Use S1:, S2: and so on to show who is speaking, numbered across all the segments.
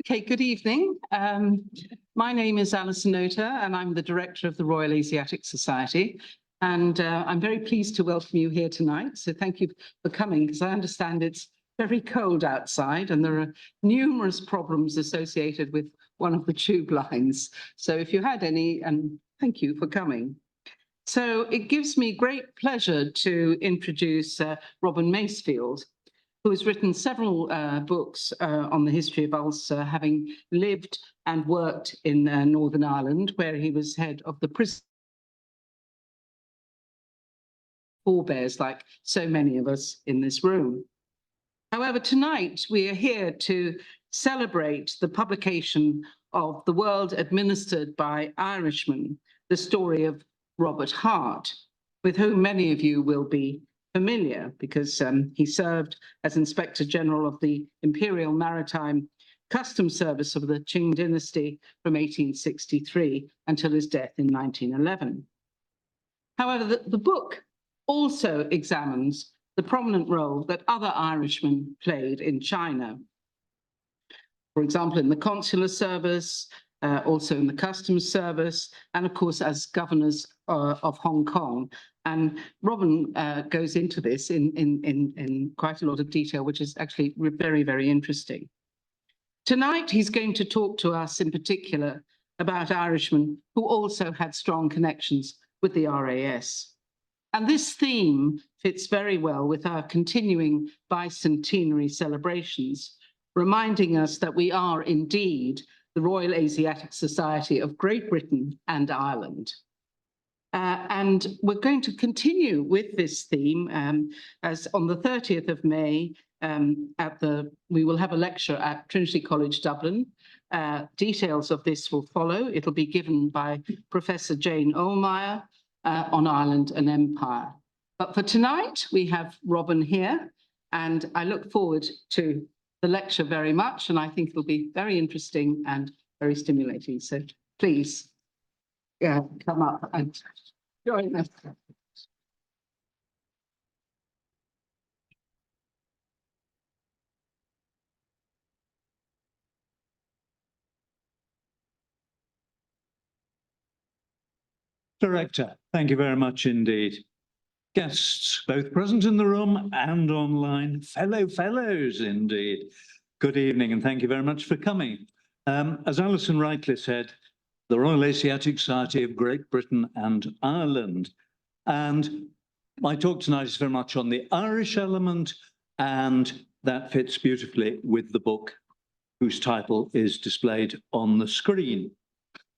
S1: Okay, good evening. My name is Alison Noter, and I'm the director of the Royal Asiatic Society. And I'm very pleased to welcome you here tonight. So thank you for coming, because I understand it's very cold outside and there are numerous problems associated with one of the tube lines. So if you had any, and thank you for coming. So it gives me great pleasure to introduce Robin Masefield, who has written several books on the history of Ulster, having lived and worked in Northern Ireland, where he was head of the prison forebears, like so many of us in this room. However, tonight we are here to celebrate the publication of The World Administered by Irishmen, the story of Robert Hart, with whom many of you will be familiar because he served as Inspector General of the Imperial Maritime Customs Service of the Qing dynasty from 1863 until his death in 1911. However, the book also examines the prominent role that other Irishmen played in China. For example, in the consular service, also in the customs service, and of course as governors of Hong Kong. And Robin goes into this in quite a lot of detail, which is actually very, very interesting. Tonight, he's going to talk to us in particular about Irishmen who also had strong connections with the RAS. And this theme fits very well with our continuing bicentenary celebrations, reminding us that we are indeed the Royal Asiatic Society of Great Britain and Ireland. And we're going to continue with this theme as on the 30th of May, we will have a lecture at Trinity College Dublin. Details of this will follow. It'll be given by Professor Jane Ohlmeyer on Ireland and Empire. But for tonight, we have Robin here, and I look forward to the lecture very much, and I think it'll be very interesting and very stimulating. So please come up and join us.
S2: Director, thank you very much indeed. Guests, both present in the room and online, fellows indeed. Good evening and thank you very much for coming. As Alison rightly said, the Royal Asiatic Society of Great Britain and Ireland. And my talk tonight is very much on the Irish element, and that fits beautifully with the book whose title is displayed on the screen.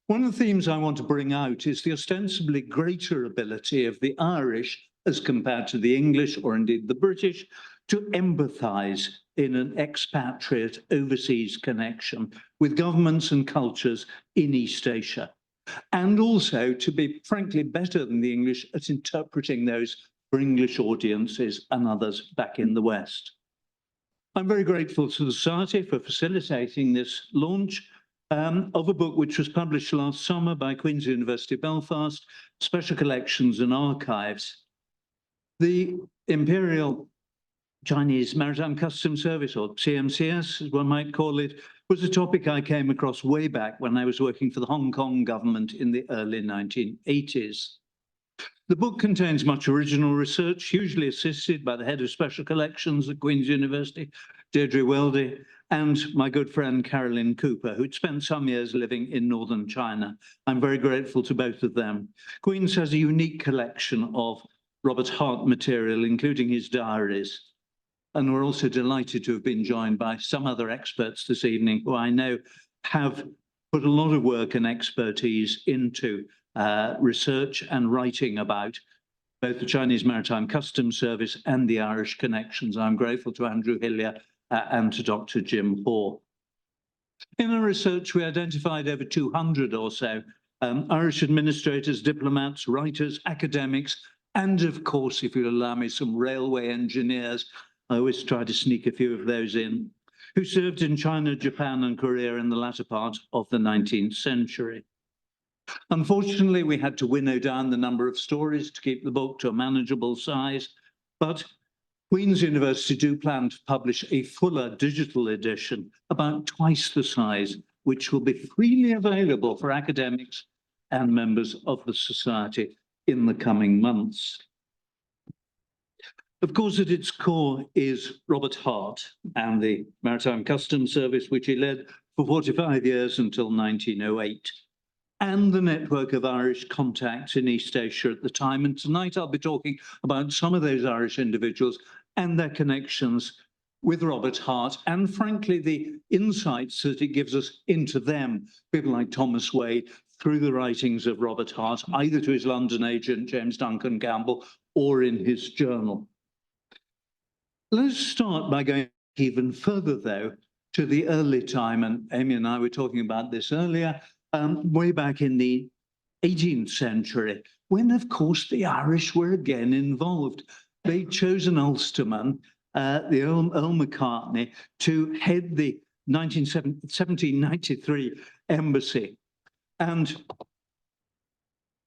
S2: One of the themes I want to bring out is the ostensibly greater ability of the Irish as compared to the English or indeed the British to empathise in an expatriate overseas connection with governments and cultures in East Asia, and also to be frankly better than the English at interpreting those for English audiences and others back in the West. I'm very grateful to the Society for facilitating this launch of a book which was published last summer by Queen's University Belfast, Special Collections and Archives. The Imperial Chinese Maritime Customs Service, or CMCS, as one might call it, was a topic I came across way back when I was working for the Hong Kong government in the early 1980s. The book contains much original research, hugely assisted by the head of Special Collections at Queen's University, Deirdre Weldy, and my good friend Carolyn Cooper, who'd spent some years living in northern China. I'm very grateful to both of them. Queen's has a unique collection of Robert Hart material, including his diaries. And we're also delighted to have been joined by some other experts this evening who I know have put a lot of work and expertise into research and writing about both the Chinese Maritime Customs Service and the Irish connections. I'm grateful to Andrew Hillier and to Dr. Jim Hoare. In our research, we identified over 200 or so Irish administrators, diplomats, writers, academics, and of course, if you'll allow me, some railway engineers. I always try to sneak a few of those in, who served in China, Japan, and Korea in the latter part of the 19th century. Unfortunately, we had to winnow down the number of stories to keep the book to a manageable size, but Queen's University do plan to publish a fuller digital edition, about twice the size, which will be freely available for academics and members of the Society in the coming months. Of course, at its core is Robert Hart and the Maritime Customs Service, which he led for 45 years until 1908, and the network of Irish contacts in East Asia at the time. And tonight I'll be talking about some of those Irish individuals and their connections with Robert Hart, and frankly, the insights that it gives us into them, people like Thomas Wade, through the writings of Robert Hart, either to his London agent, James Duncan Campbell, or in his journal. Let's start by going even further, though, to the early time, and Amy and I were talking about this earlier, way back in the 18th century, when, of course, the Irish were again involved. They'd chosen Ulsterman, the Earl Macartney, to head the 1793 embassy. And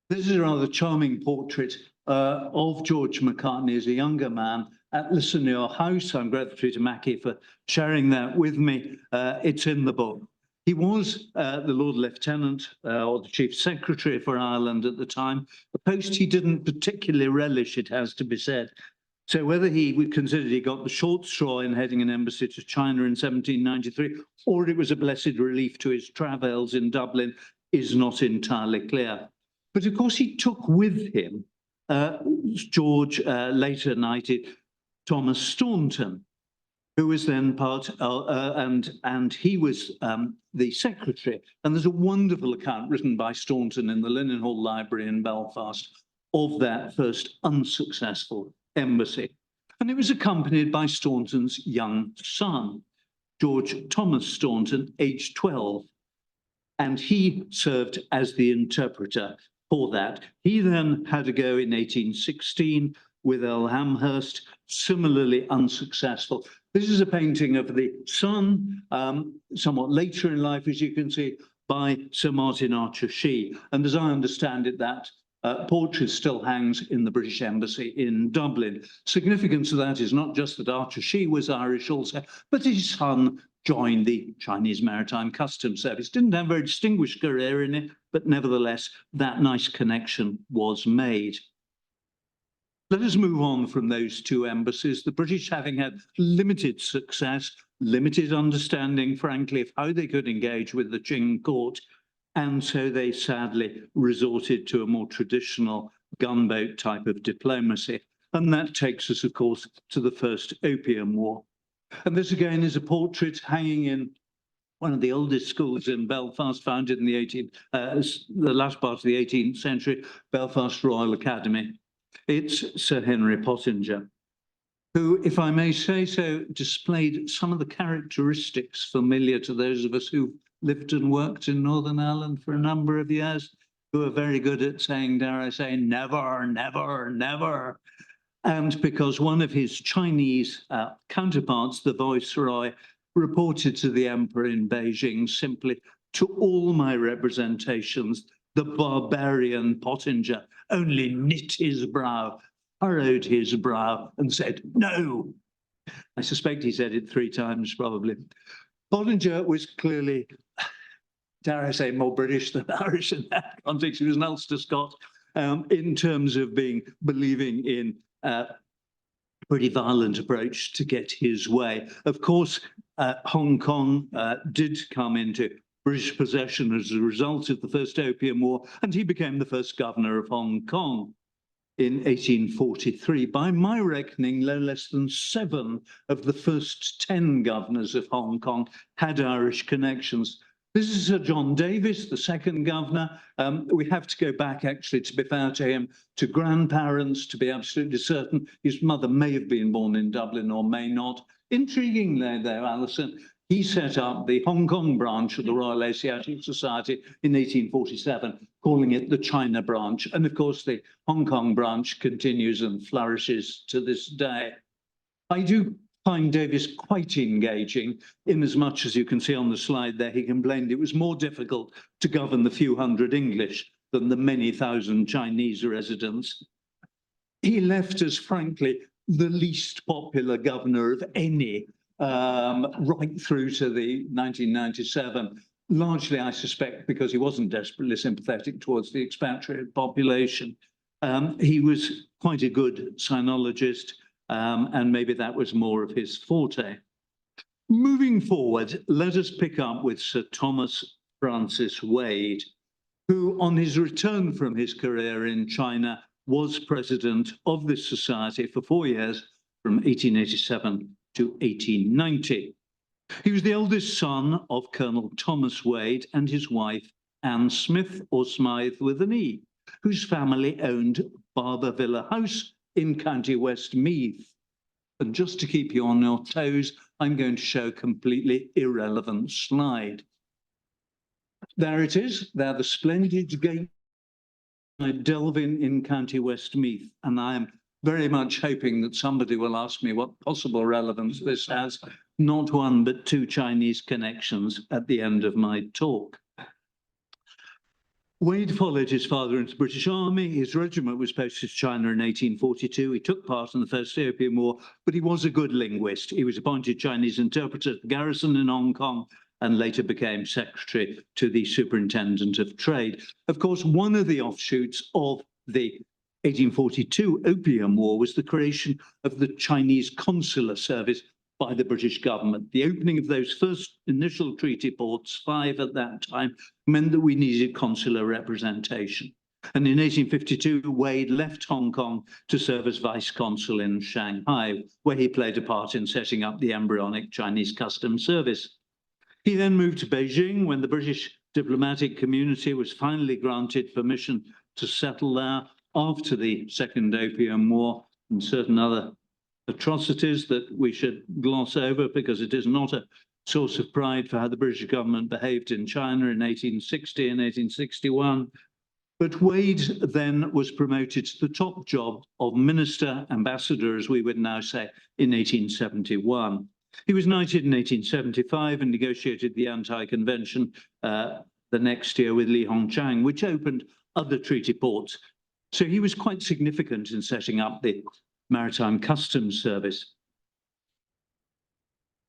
S2: this is a rather charming portrait of George Macartney as a younger man at Lisseneur House. I'm grateful to Mackie for sharing that with me. It's in the book. He was the Lord Lieutenant or the Chief Secretary for Ireland at the time, a post he didn't particularly relish, it has to be said. So whether he considered he got the short straw in heading an embassy to China in 1793, or it was a blessed relief to his travails in Dublin, is not entirely clear. But of course, he took with him George, later knighted Thomas Staunton, who was then part, and he was the secretary. And there's a wonderful account written by Staunton in the Linen Hall Library in Belfast of that first unsuccessful embassy. And it was accompanied by Staunton's young son, George Thomas Staunton, aged 12. And he served as the interpreter for that. He then had a go in 1816 with Earl Amherst, similarly unsuccessful. This is a painting of the son, somewhat later in life, as you can see, by Sir Martin Archer Shee. And as I understand it, that portrait still hangs in the British Embassy in Dublin. Significance of that is not just that Archer Shee was Irish also, but his son joined the Chinese Maritime Customs Service. Didn't have a very distinguished career in it, but nevertheless, that nice connection was made. Let us move on from those two embassies, the British having had limited success, limited understanding, frankly, of how they could engage with the Qing court. And so they sadly resorted to a more traditional gunboat type of diplomacy. And that takes us, of course, to the First Opium War. And this again is a portrait hanging in one of the oldest schools in Belfast, founded in the last part of the 18th century, Belfast Royal Academy. It's Sir Henry Pottinger, who, if I may say so, displayed some of the characteristics familiar to those of us who've lived and worked in Northern Ireland for a number of years, who are very good at saying, dare I say, never, never, never. And because one of his Chinese counterparts, the Viceroy, reported to the Emperor in Beijing simply, to all my representations, the barbarian Pottinger only knit his brow, furrowed his brow, and said, no. I suspect he said it 3 times, probably. Pottinger was clearly, dare I say, more British than Irish in that context. He was an Ulster Scot in terms of believing in a pretty violent approach to get his way. Of course, Hong Kong did come into British possession as a result of the First Opium War, and he became the first governor of Hong Kong in 1843. By my reckoning, no less than 7 of the first 10 governors of Hong Kong had Irish connections. This is Sir John Davis, the second governor. We have to go back, actually, to be fair to him, to grandparents, to be absolutely certain. His mother may have been born in Dublin or may not. Intriguingly, though, Alison, he set up the Hong Kong branch of the Royal Asiatic Society in 1847, calling it the China branch. And of course, the Hong Kong branch continues and flourishes to this day. I do find Davis quite engaging, in as much as you can see on the slide there, he complained it was more difficult to govern the few hundred English than the many thousand Chinese residents. He left us, frankly, the least popular governor of any, right through to the 1997. Largely, I suspect, because he wasn't desperately sympathetic towards the expatriate population. He was quite a good sinologist, and maybe that was more of his forte. Moving forward, let us pick up with Sir Thomas Francis Wade, who, on his return from his career in China, was president of this society for 4 years, from 1887 to 1890. He was the eldest son of Colonel Thomas Wade and his wife, Anne Smith, or Smythe with an E, whose family owned Barber Villa House in County West Meath. And just to keep you on your toes, I'm going to show a completely irrelevant slide. There it is. There the splendid gate. I delve in County West Meath, and I am very much hoping that somebody will ask me what possible relevance this has. Not one, but two Chinese connections at the end of my talk. Wade followed his father into the British Army. His regiment was posted to China in 1842. He took part in the First Opium War, but he was a good linguist. He was appointed Chinese interpreter at the garrison in Hong Kong and later became secretary to the Superintendent of Trade. Of course, one of the offshoots of the 1842 Opium War was the creation of the Chinese Consular Service by the British government. The opening of those first initial treaty ports, 5 at that time, meant that we needed consular representation. And in 1852, Wade left Hong Kong to serve as vice consul in Shanghai, where he played a part in setting up the embryonic Chinese Customs Service. He then moved to Beijing when the British diplomatic community was finally granted permission to settle there after the Second Opium War and certain other atrocities that we should gloss over because it is not a source of pride for how the British government behaved in China in 1860 and 1861. But Wade then was promoted to the top job of minister, ambassador, as we would now say, in 1871. He was knighted in 1875 and negotiated the anti-convention the next year with Li Hongqiang, which opened other treaty ports. So he was quite significant in setting up the Maritime Customs Service.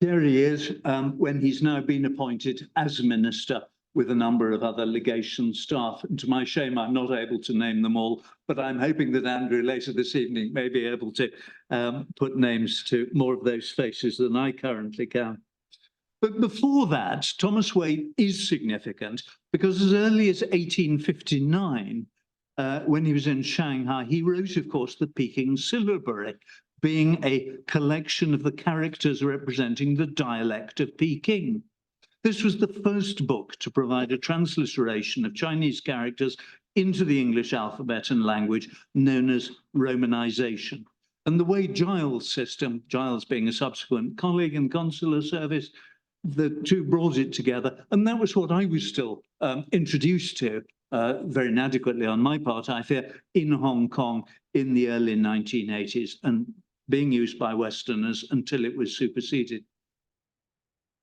S2: There he is, when he's now been appointed as minister with a number of other legation staff. And to my shame, I'm not able to name them all, but I'm hoping that Andrew later this evening may be able to put names to more of those faces than I currently can. But before that, Thomas Wade is significant because as early as 1859, when he was in Shanghai, he wrote, of course, the Peking Syllabary, being a collection of the characters representing the dialect of Peking. This was the first book to provide a transliteration of Chinese characters into the English alphabet and language, known as Romanization. And the Wade-Giles system, Giles being a subsequent colleague in consular service, the two brought it together. And that was what I was still introduced to, very inadequately on my part, I fear, in Hong Kong in the early 1980s and being used by Westerners until it was superseded.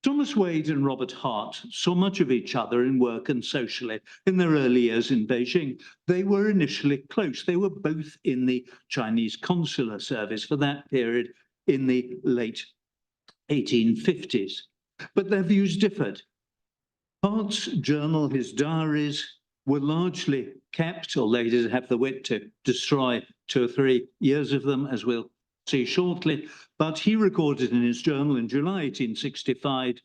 S2: Thomas Wade and Robert Hart saw much of each other in work and socially in their early years in Beijing. They were initially close. They were both in the Chinese Consular Service for that period in the late 1850s. But their views differed. Hart's journal, his diaries, were largely kept, although he did have the wit to destroy 2 or 3 years of them, as we'll see shortly. But he recorded in his journal in July 1865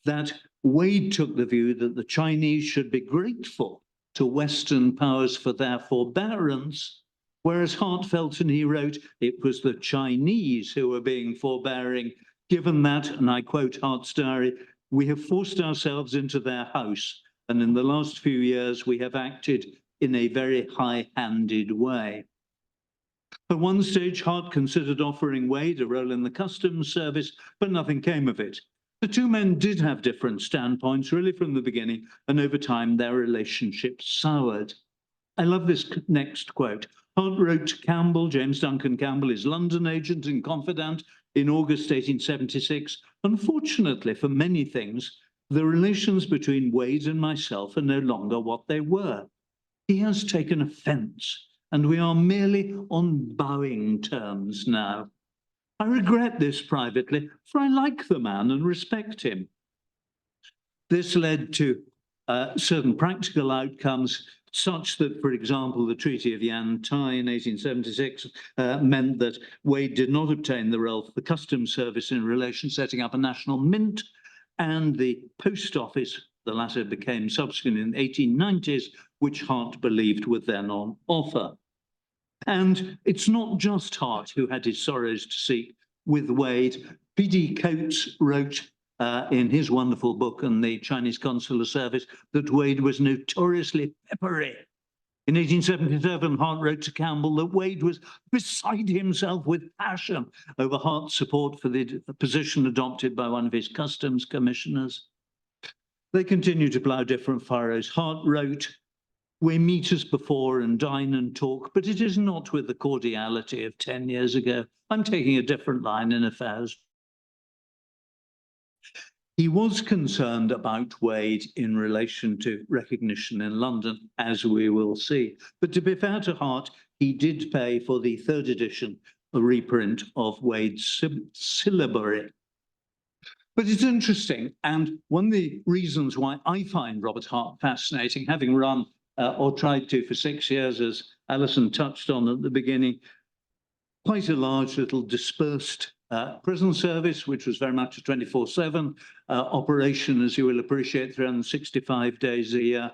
S2: that Wade took the view that the Chinese should be grateful to Western powers for their forbearance, whereas Hart felt, and he wrote, it was the Chinese who were being forbearing, given that, and I quote Hart's diary, we have forced ourselves into their house, and in the last few years we have acted in a very high-handed way. At one stage, Hart considered offering Wade a role in the customs service, but nothing came of it. The two men did have different standpoints, really from the beginning, and over time their relationship soured. I love this next quote. Hart wrote to Campbell, James Duncan Campbell, his London agent and confidant, in August 1876. Unfortunately, for many things, the relations between Wade and myself are no longer what they were. He has taken offence, and we are merely on bowing terms now. I regret this privately, for I like the man and respect him. This led to certain practical outcomes, such that, for example, the Treaty of Yantai in 1876 meant that Wade did not obtain the role for the Customs Service in relation to setting up a national mint, and the Post Office, the latter became subsequent in the 1890s, which Hart believed were then on offer. And it's not just Hart who had his sorrows to seek with Wade. P.D. Coates wrote in his wonderful book on the Chinese Consular Service that Wade was notoriously peppery. In 1877, Hart wrote to Campbell that Wade was beside himself with passion over Hart's support for the position adopted by one of his customs commissioners. They continue to plough different furrows. Hart wrote, "We meet as before and dine and talk, but it is not with the cordiality of 10 years ago. I'm taking a different line in affairs." He was concerned about Wade in relation to recognition in London, as we will see. But to be fair to Hart, he did pay for the third edition, a reprint of Wade's syllabary. But it's interesting, and one of the reasons why I find Robert Hart fascinating, having run or tried to for 6 years, as Alison touched on at the beginning, quite a large little dispersed prison service, which was very much a 24/7 operation, as you will appreciate, 365 days a year.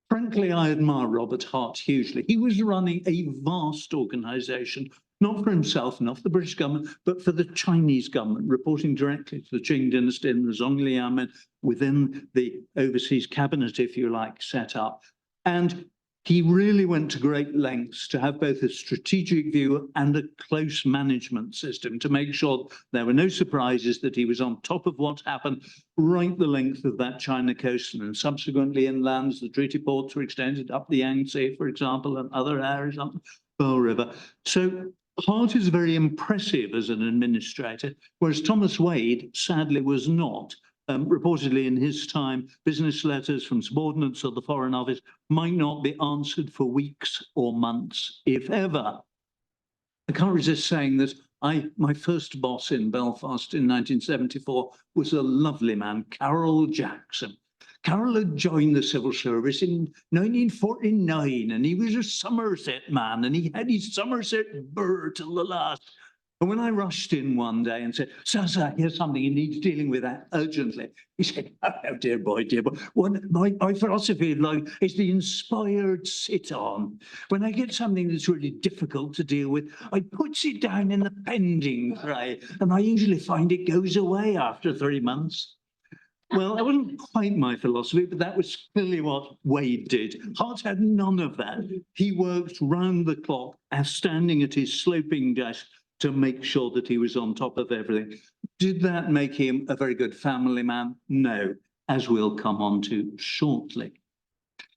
S2: Frankly, I admire Robert Hart hugely. He was running a vast organisation, not for himself, not for the British government, but for the Chinese government, reporting directly to the Qing dynasty and the Zhongliamen within the overseas cabinet, if you like, set up. And he really went to great lengths to have both a strategic view and a close management system to make sure there were no surprises, that he was on top of what happened right the length of that China coast, and subsequently inland. The treaty ports were extended up the Yangtze, for example, and other areas up the Pearl River. So Hart is very impressive as an administrator, whereas Thomas Wade sadly was not. Reportedly in his time, business letters from subordinates of the Foreign Office might not be answered for weeks or months, if ever. I can't resist saying that my first boss in Belfast in 1974 was a lovely man, Carroll Jackson. Carroll had joined the civil service in 1949, and he was a Somerset man, and he had his Somerset burr till the last. And when I rushed in one day and said, "Sir, here's something he needs dealing with urgently," he said, "Oh, dear boy, dear boy. My philosophy is the inspired sit-on. When I get something that's really difficult to deal with, I put it down in the pending tray, and I usually find it goes away after 3 months." Well, that wasn't quite my philosophy, but that was clearly what Wade did. Hart had none of that. He worked round the clock, as standing at his sloping desk, to make sure that he was on top of everything. Did that make him a very good family man? No, as we'll come on to shortly.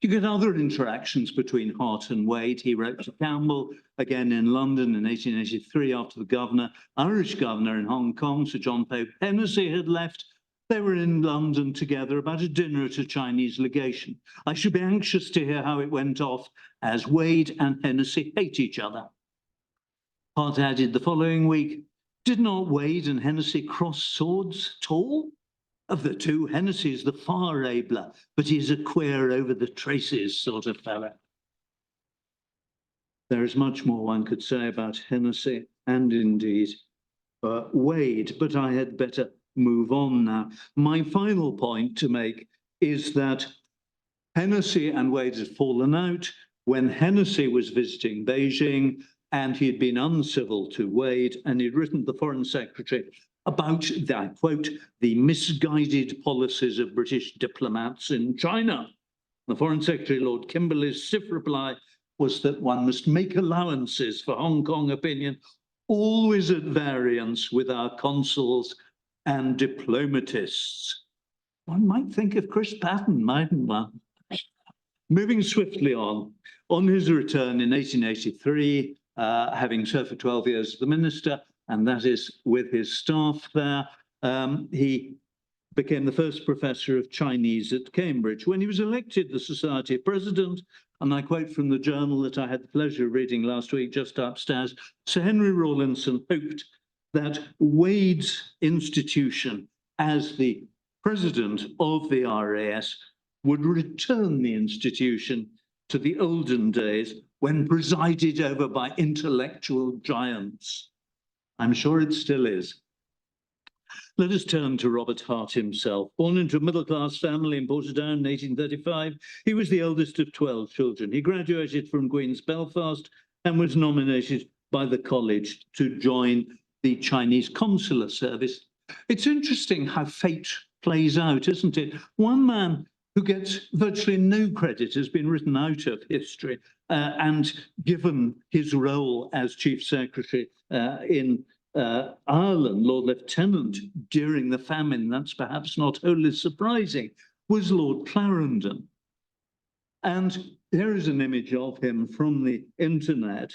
S2: You get other interactions between Hart and Wade. He wrote to Campbell, again in London in 1883, after the Irish governor in Hong Kong, Sir John Pope Hennessy, had left. They were in London together about a dinner at a Chinese legation. "I should be anxious to hear how it went off, as Wade and Hennessy hate each other." Hart added the following week, "Did not Wade and Hennessy cross swords at all? Of the two, Hennessy is the far abler, but he is a queer over the traces sort of fellow." There is much more one could say about Hennessy and indeed Wade, but I had better move on now. My final point to make is that Hennessy and Wade had fallen out when Hennessy was visiting Beijing, and he had been uncivil to Wade, and he'd written to the Foreign Secretary about, I quote, "the misguided policies of British diplomats in China." The Foreign Secretary, Lord Kimberley's stiff reply was that one must make allowances for Hong Kong opinion, always at variance with our consuls and diplomatists. One might think of Chris Patten, mightn't one? Moving swiftly on his return in 1883, having served for 12 years as the minister, and that is with his staff there, he became the first professor of Chinese at Cambridge. When he was elected the Society president, and I quote from the journal that I had the pleasure of reading last week just upstairs, Sir Henry Rawlinson hoped that Wade's institution as the president of the RAS would return the institution to the olden days when presided over by intellectual giants. I'm sure it still is. Let us turn to Robert Hart himself. Born into a middle-class family in Portadown in 1835, he was the eldest of 12 children. He graduated from Queen's Belfast and was nominated by the college to join the Chinese Consular Service. It's interesting how fate plays out, isn't it? One man who gets virtually no credit has been written out of history and given his role as Chief Secretary in Ireland, Lord Lieutenant, during the famine, that's perhaps not wholly surprising, was Lord Clarendon. And there is an image of him from the internet.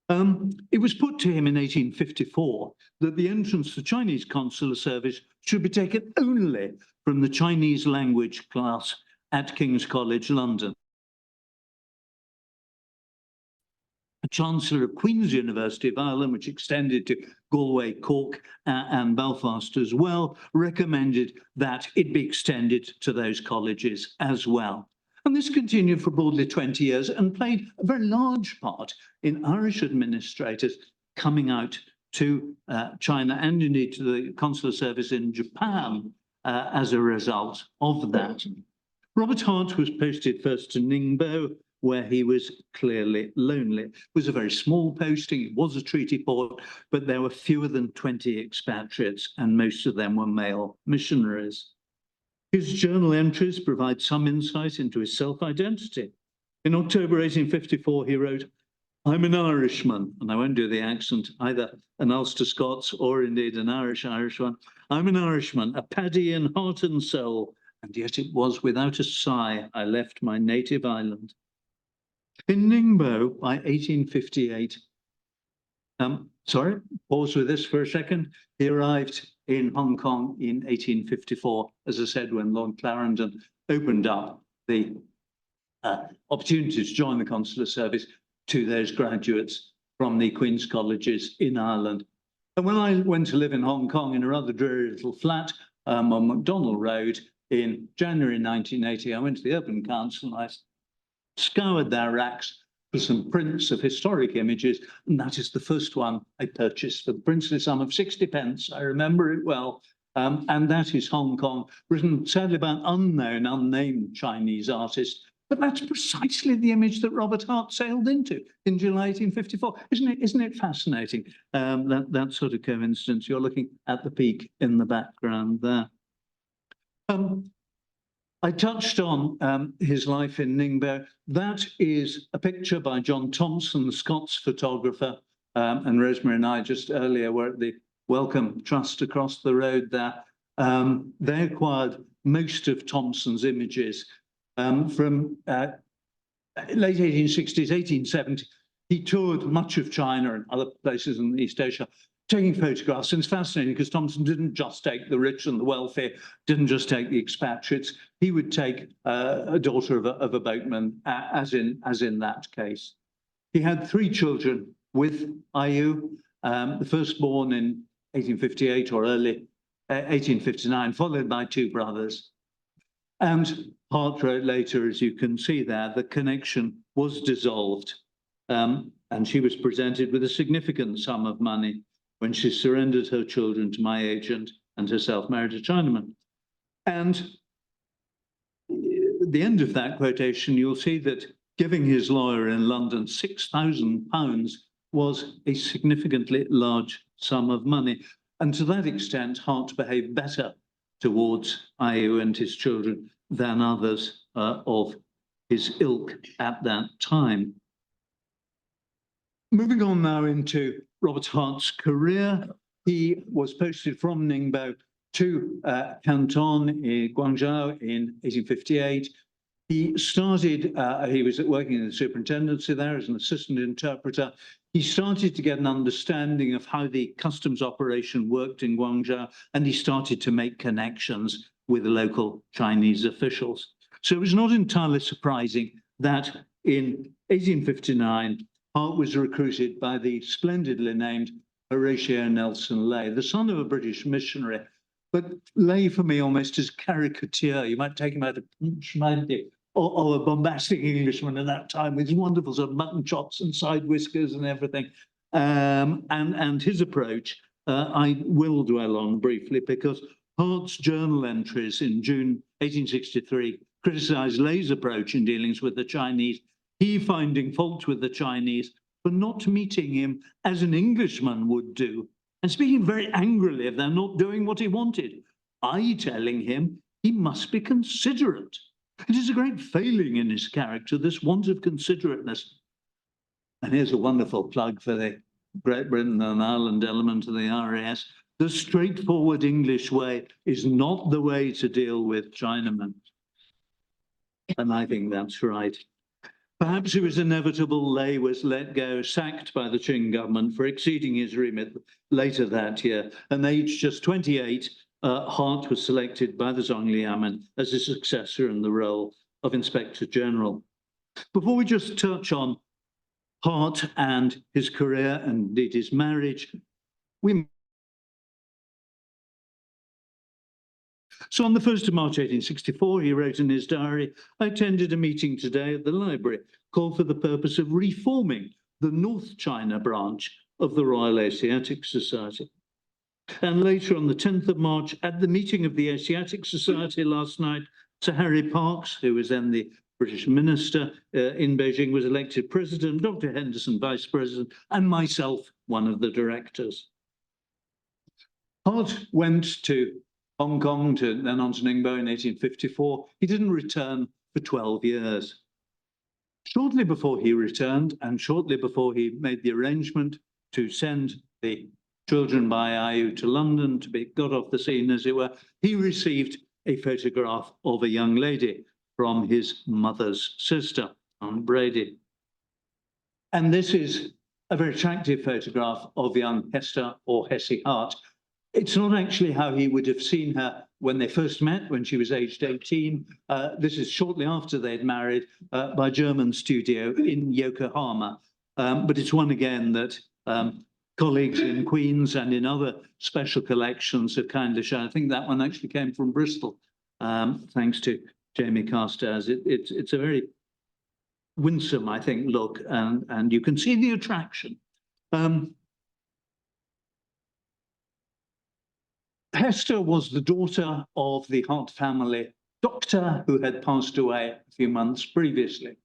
S2: It was put to him in 1854 that the entrance to Chinese Consular Service should be taken only from the Chinese language class at King's College, London. The Chancellor of Queen's University of Ireland, which extended to Galway, Cork, and Belfast as well, recommended that it be extended to those colleges as well. And this continued for broadly 20 years and played a very large part in Irish administrators coming out to China and indeed to the consular service in Japan as a result of that. Robert Hart was posted first to Ningbo, where he was clearly lonely. It was a very small posting, it was a treaty port, but there were fewer than 20 expatriates, and most of them were male missionaries. His journal entries provide some insight into his self-identity. In October 1854, he wrote, "I'm an Irishman," and I won't do the accent, either an Ulster Scots or indeed an Irish one. "I'm an Irishman, a paddy in heart and soul, and yet it was without a sigh I left my native island." In Ningbo by 1858, pause with this for a second. He arrived in Hong Kong in 1854, as I said, when Lord Clarendon opened up the opportunity to join the consular service to those graduates from the Queen's Colleges in Ireland. And when I went to live in Hong Kong in a rather dreary little flat on MacDonald Road in January 1980, I went to the Urban Council and I scoured their racks for some prints of historic images, and that is the first one I purchased for the princely sum of 60 pence. I remember it well. And that is Hong Kong, written sadly by an unnamed Chinese artist. But that's precisely the image that Robert Hart sailed into in July 1854. Isn't it fascinating? That sort of coincidence. You're looking at the peak in the background there. I touched on his life in Ningbo. That is a picture by John Thompson, the Scots photographer, and Rosemary and I just earlier were at the Wellcome Trust across the road there. They acquired most of Thompson's images from late 1860s, 1870s. He toured much of China and other places in East Asia, taking photographs. And it's fascinating because Thompson didn't just take the rich and the wealthy, didn't just take the expatriates. He would take a daughter of a boatman, as in that case. He had 3 children with Ayu, the first born in 1858 or early 1859, followed by 2 brothers. And Hart wrote later, as you can see there, the connection was dissolved. And she was presented with a significant sum of money when she surrendered her children to my agent and herself married a Chinaman. And at the end of that quotation, you'll see that giving his lawyer in London £6,000 was a significantly large sum of money. And to that extent, Hart behaved better towards Ayu and his children than others of his ilk at that time. Moving on now into Robert Hart's career, he was posted from Ningbo to Canton in Guangzhou in 1858. He started, he was working in the superintendency there as an assistant interpreter. He started to get an understanding of how the customs operation worked in Guangzhou, and he started to make connections with the local Chinese officials. So it was not entirely surprising that in 1859, Hart was recruited by the splendidly named Horatio Nelson Leigh, the son of a British missionary. But Leigh, for me, almost is caricature. You might take him out of Punch, mightn't you? Or a bombastic Englishman at that time with his wonderful sort of mutton chops and side whiskers and everything. And his approach, I will dwell on briefly, because Hart's journal entries in June 1863 criticised Leigh's approach in dealings with the Chinese, he finding fault with the Chinese for not meeting him as an Englishman would do, and speaking very angrily of them not doing what he wanted, I telling him he must be considerate. It is a great failing in his character, this want of considerateness. And here's a wonderful plug for the Great Britain and Ireland element of the RAS. The straightforward English way is not the way to deal with Chinamen. And I think that's right. Perhaps it was inevitable Leigh was let go, sacked by the Qing government for exceeding his remit later that year. And aged just 28, Hart was selected by the Zhongliamen as his successor in the role of Inspector General. Before we just touch on Hart and his career and indeed his marriage, So on the 1st of March 1864, he wrote in his diary, I attended a meeting today at the library called for the purpose of reforming the North China branch of the Royal Asiatic Society. And later on the 10th of March, at the meeting of the Asiatic Society last night, Sir Harry Parkes, who was then the British minister in Beijing, was elected president, Dr. Henderson vice president, and myself one of the directors. Hart went to Hong Kong, then on to Ningbo in 1854. He didn't return for 12 years. Shortly before he returned, and shortly before he made the arrangement to send the children by IU to London to be got off the scene, as it were, he received a photograph of a young lady from his mother's sister, Aunt Brady. And this is a very attractive photograph of young Hester or Hessie Hart. It's not actually how he would have seen her when they first met, when she was aged 18. This is shortly after they'd married by German studio in Yokohama. But it's one again that colleagues in Queen's and in other special collections have kindly shown. I think that one actually came from Bristol, thanks to Jamie Carstairs. It's a very winsome, I think, look, and you can see the attraction. Hester was the daughter of the Hart family doctor who had passed away a few months previously.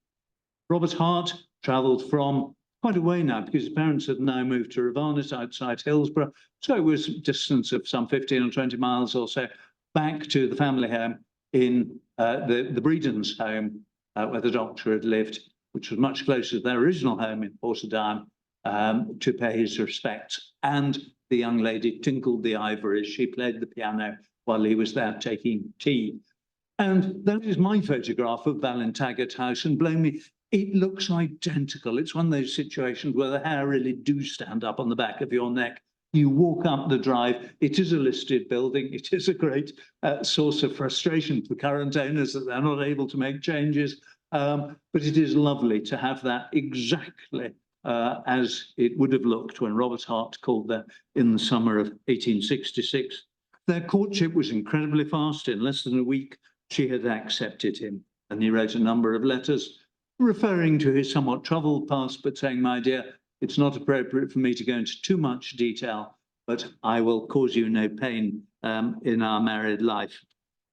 S2: Robert Hart travelled from quite a way now because his parents had now moved to Ravarnit outside Hillsborough. So it was a distance of some 15 or 20 miles or so back to the family home in the Breedens' home where the doctor had lived, which was much closer to their original home in Portadown, to pay his respects. And the young lady tinkled the ivories. She played the piano while he was there taking tea. And that is my photograph of Ballintaggart House. And believe me, it looks identical. It's one of those situations where the hair really do stand up on the back of your neck. You walk up the drive. It is a listed building. It is a great source of frustration for current owners that they're not able to make changes. But it is lovely to have that exactly as it would have looked when Robert Hart called there in the summer of 1866. Their courtship was incredibly fast. In less than a week, she had accepted him. And he wrote a number of letters referring to his somewhat troubled past, but saying, my dear, it's not appropriate for me to go into too much detail, but I will cause you no pain in our married life.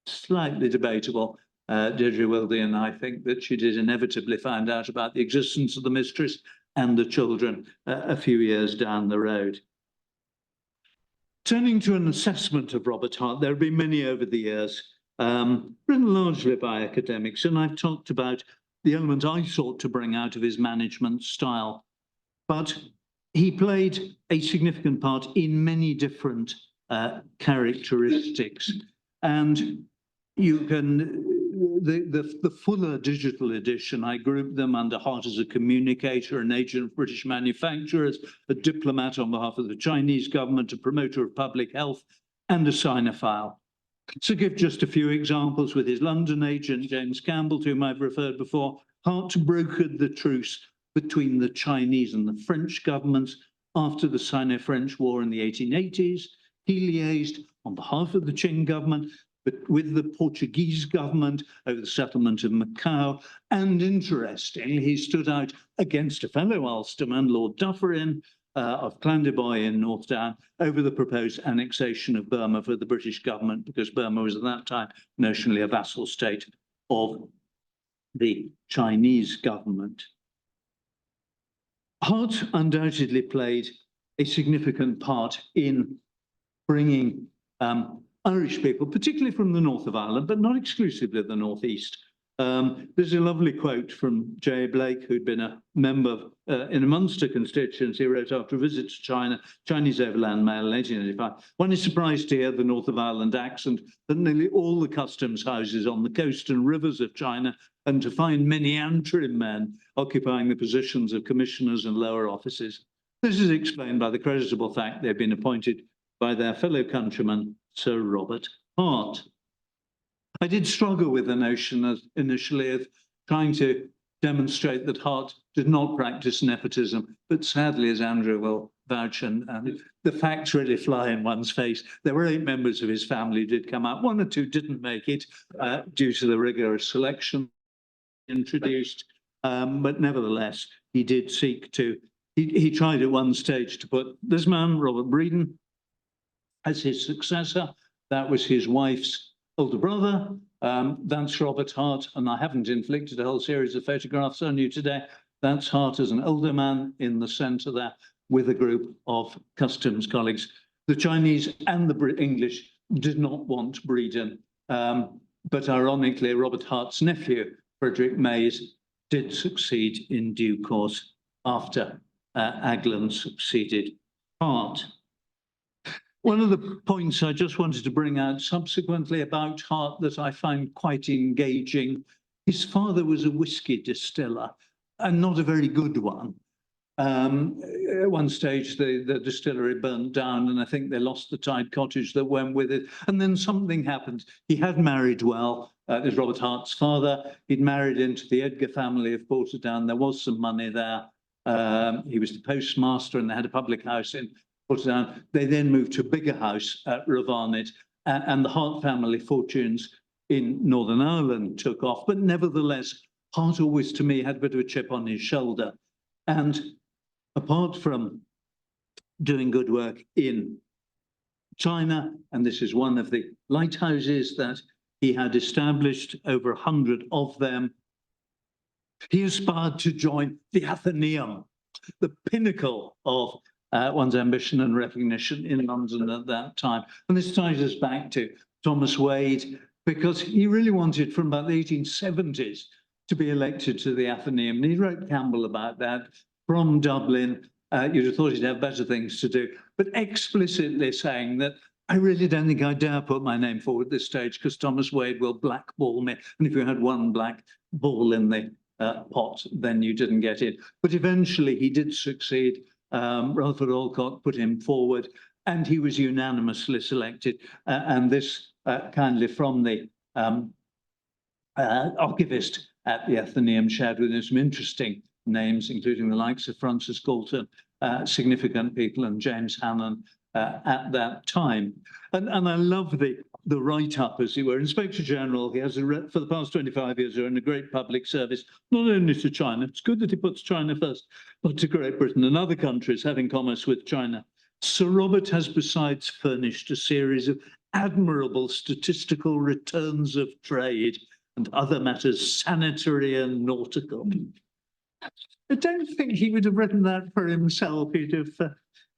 S2: Slightly debatable. Deirdre Wilde and I think that she did inevitably find out about the existence of the mistress and the children a few years down the road. Turning to an assessment of Robert Hart, there have been many over the years, written largely by academics, and I've talked about the element I sought to bring out of his management style. But he played a significant part in many different characteristics. And you can, the fuller digital edition, I grouped them under Hart as a communicator, an agent of British manufacturers, a diplomat on behalf of the Chinese government, a promoter of public health, and a Sinophile. To give just a few examples, with his London agent, James Campbell, to whom I've referred before, Hart brokered the truce between the Chinese and the French governments after the Sino-French War in the 1880s. He liaised on behalf of the Qing government, but with the Portuguese government over the settlement of Macau. And interestingly, he stood out against a fellow Ulsterman, Lord Dufferin, of Clandeboy in North Down, over the proposed annexation of Burma for the British government, because Burma was at that time notionally a vassal state of the Chinese government. Hart undoubtedly played a significant part in bringing Irish people, particularly from the north of Ireland, but not exclusively the northeast. There's a lovely quote from J. Blake, who'd been a member in a Munster constituency. He wrote after a visit to China, Chinese Overland Mail in 1885, "One is surprised to hear the North of Ireland accent, that nearly all the customs houses on the coast and rivers of China, and to find many Antrim men occupying the positions of commissioners and lower offices. This is explained by the creditable fact they've been appointed by their fellow countryman, Sir Robert Hart." I did struggle with the notion initially of trying to demonstrate that Hart did not practice nepotism, but sadly, as Andrew will vouch, and the facts really fly in one's face. There were 8 members of his family who did come out. 1 or 2 didn't make it due to the rigorous selection introduced, but nevertheless, he did seek to, he tried at one stage to put this man, Robert Breeden, as his successor. That was his wife's older brother. That's Robert Hart, and I haven't inflicted a whole series of photographs on you today. That's Hart as an older man in the centre there with a group of customs colleagues. The Chinese and the English did not want Breeden, but ironically, Robert Hart's nephew, Frederick Mays, did succeed in due course after Aglan succeeded Hart. One of the points I just wanted to bring out subsequently about Hart that I find quite engaging, his father was a whiskey distiller, and not a very good one. At one stage, the distillery burnt down, and I think they lost the tide cottage that went with it. And then something happened. He had married well. It was Robert Hart's father. He'd married into the Edgar family of Portadown. There was some money there. He was the postmaster, and they had a public house in Portadown. They then moved to a bigger house at Ravarnit, and the Hart family fortunes in Northern Ireland took off. But nevertheless, Hart always, to me, had a bit of a chip on his shoulder. And apart from doing good work in China, and this is one of the lighthouses that he had established, over 100 of them, he aspired to join the Athenaeum, the pinnacle of one's ambition and recognition in London at that time. And this ties us back to Thomas Wade, because he really wanted, from about the 1870s, to be elected to the Athenaeum. And he wrote Campbell about that from Dublin. You'd have thought he'd have better things to do, but explicitly saying that I really don't think I dare put my name forward at this stage, because Thomas Wade will blackball me. And if you had one black ball in the pot, then you didn't get it. But eventually he did succeed. Rutherford Alcott put him forward, and he was unanimously selected. And this kindly from the archivist at the Athenaeum shared with him some interesting names, including the likes of Francis Galton, significant people, and James Hannon at that time. And I love the write-up, as it were. Inspector General, he has for the past 25 years in a great public service, not only to China, it's good that he puts China first, but to Great Britain and other countries having commerce with China. Sir Robert has besides furnished a series of admirable statistical returns of trade and other matters sanitary and nautical. I don't think he would have written that for himself. He'd have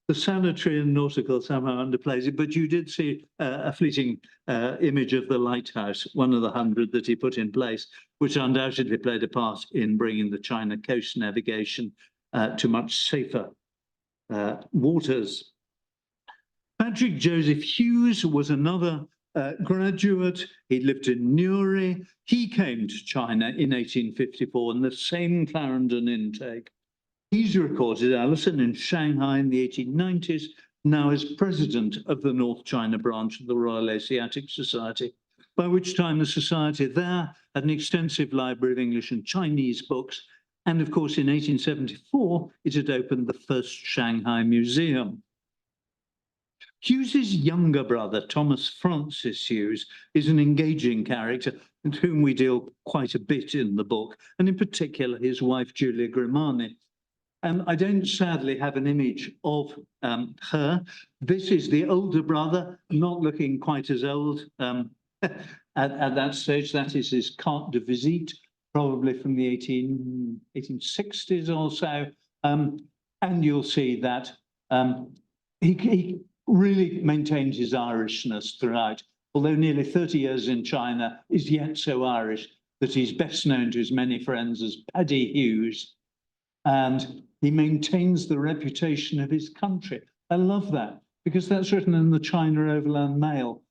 S2: the sanitary and nautical somehow underplays it, but you did see a fleeting image of the lighthouse, one of the 100 that he put in place, which undoubtedly played a part in bringing the China coast navigation to much safer waters. Patrick Joseph Hughes was another graduate. He lived in Newry. He came to China in 1854 in the same Clarendon intake. He's recorded, Alison, in Shanghai in the 1890s, now as president of the North China branch of the Royal Asiatic Society, by which time the society there had an extensive library of English and Chinese books And of course, in 1874, it had opened the first Shanghai Museum. Hughes's younger brother, Thomas Francis Hughes, is an engaging character with whom we deal quite a bit in the book, and in particular his wife, Julia Grimani. I don't sadly have an image of her. This is the older brother, not looking quite as old at that stage. That is his carte de visite, probably from the 1860s or so. And you'll see that he really maintained his Irishness throughout, although nearly 30 years in China is yet so Irish that he's best known to his many friends as Paddy Hughes. And he maintains the reputation of his country. I love that because that's written in the China Overland Mail.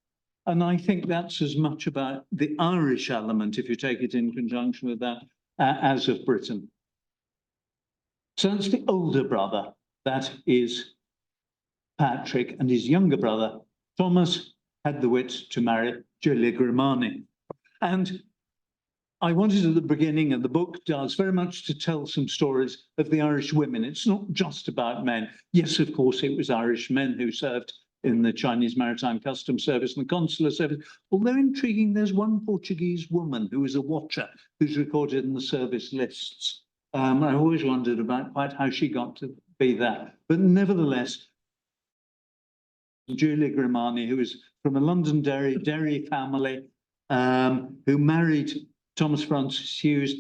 S2: And I think that's as much about the Irish element, if you take it in conjunction with that, as of Britain. So that's the older brother, that is Patrick, and his younger brother, Thomas, had the wit to marry Julia Grimani. And I wanted at the beginning, and the book does, very much to tell some stories of the Irish women. It's not just about men. Yes, of course, it was Irish men who served in the Chinese Maritime Customs Service and the Consular Service. Although intriguing, there's one Portuguese woman who is a watcher who's recorded in the service lists. I always wondered about quite how she got to be that. But nevertheless, Julia Grimani, who is from a London dairy family, who married Thomas Francis Hughes.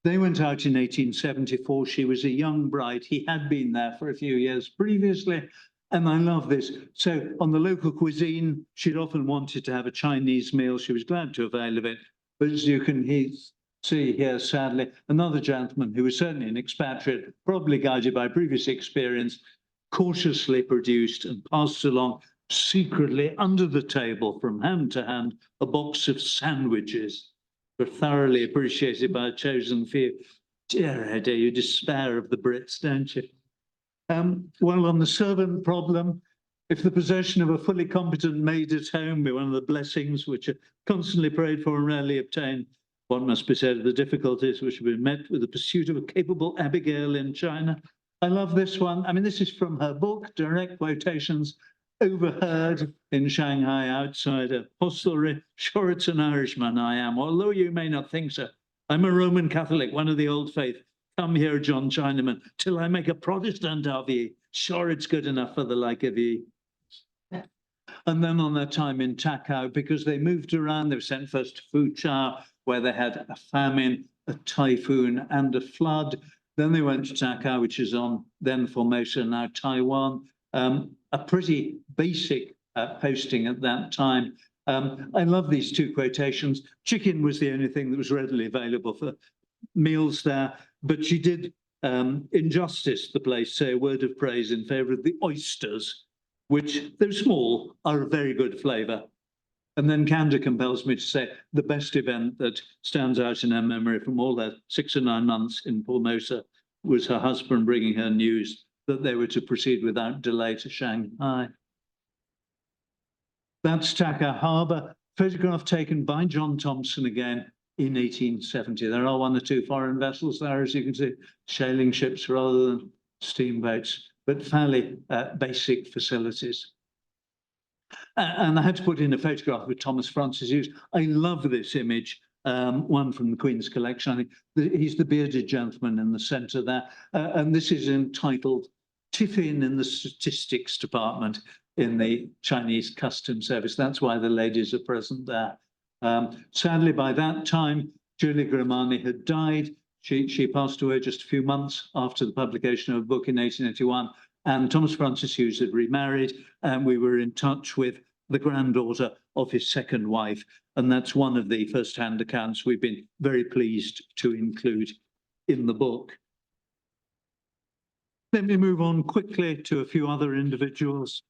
S2: They went out in 1874. She was a young bride. He had been there for a few years previously. And I love this. So on the local cuisine, she'd often wanted to have a Chinese meal. She was glad to avail of it. But as you can see here, sadly, another gentleman who was certainly an expatriate, probably guided by previous experience, cautiously produced and passed along secretly under the table from hand to hand a box of sandwiches. Were thoroughly appreciated by a chosen few. Dear, oh dear, you despair of the Brits, don't you? Well, on the servant problem, if the possession of a fully competent maid at home be one of the blessings which are constantly prayed for and rarely obtained, what must be said of the difficulties which have been met with the pursuit of a capable Abigail in China? I love this one. I mean, this is from her book, direct quotations. Overheard in Shanghai outside a hostelry. Sure, it's an Irishman I am, although you may not think so. I'm a Roman Catholic, one of the old faith. Come here, John Chinaman, till I make a Protestant of ye. Sure, it's good enough for the like of ye. And then on their time in Takao, because they moved around, they were sent first to Fuchao, where they had a famine, a typhoon, and a flood. Then they went to Takao, which is on then Formosa, now Taiwan. A pretty basic posting at that time. I love these two quotations. Chicken was the only thing that was readily available for meals there, but she did injustice the place, say a word of praise in favour of the oysters, which, though small, are a very good flavour. And then candour compels me to say the best event that stands out in her memory from all her 6 or 9 months in Formosa was her husband bringing her news that they were to proceed without delay to Shanghai. That's Takao Harbour, photograph taken by John Thompson again in 1870. There are 1 or 2 foreign vessels there, as you can see, sailing ships rather than steamboats, but fairly basic facilities. And I had to put in a photograph with Thomas Francis Hughes. I love this image, one from the Queen's collection. I think he's the bearded gentleman in the centre there. And this is entitled Tiffin in the Statistics Department in the Chinese Customs Service. That's why the ladies are present there. Sadly, by that time, Julia Grimani had died. She passed away just a few months after the publication of a book in 1881. And Thomas Francis Hughes had remarried, and we were in touch with the granddaughter of his second wife. And that's one of the first-hand accounts we've been very pleased to include in the book. Let me move on quickly to a few other individuals.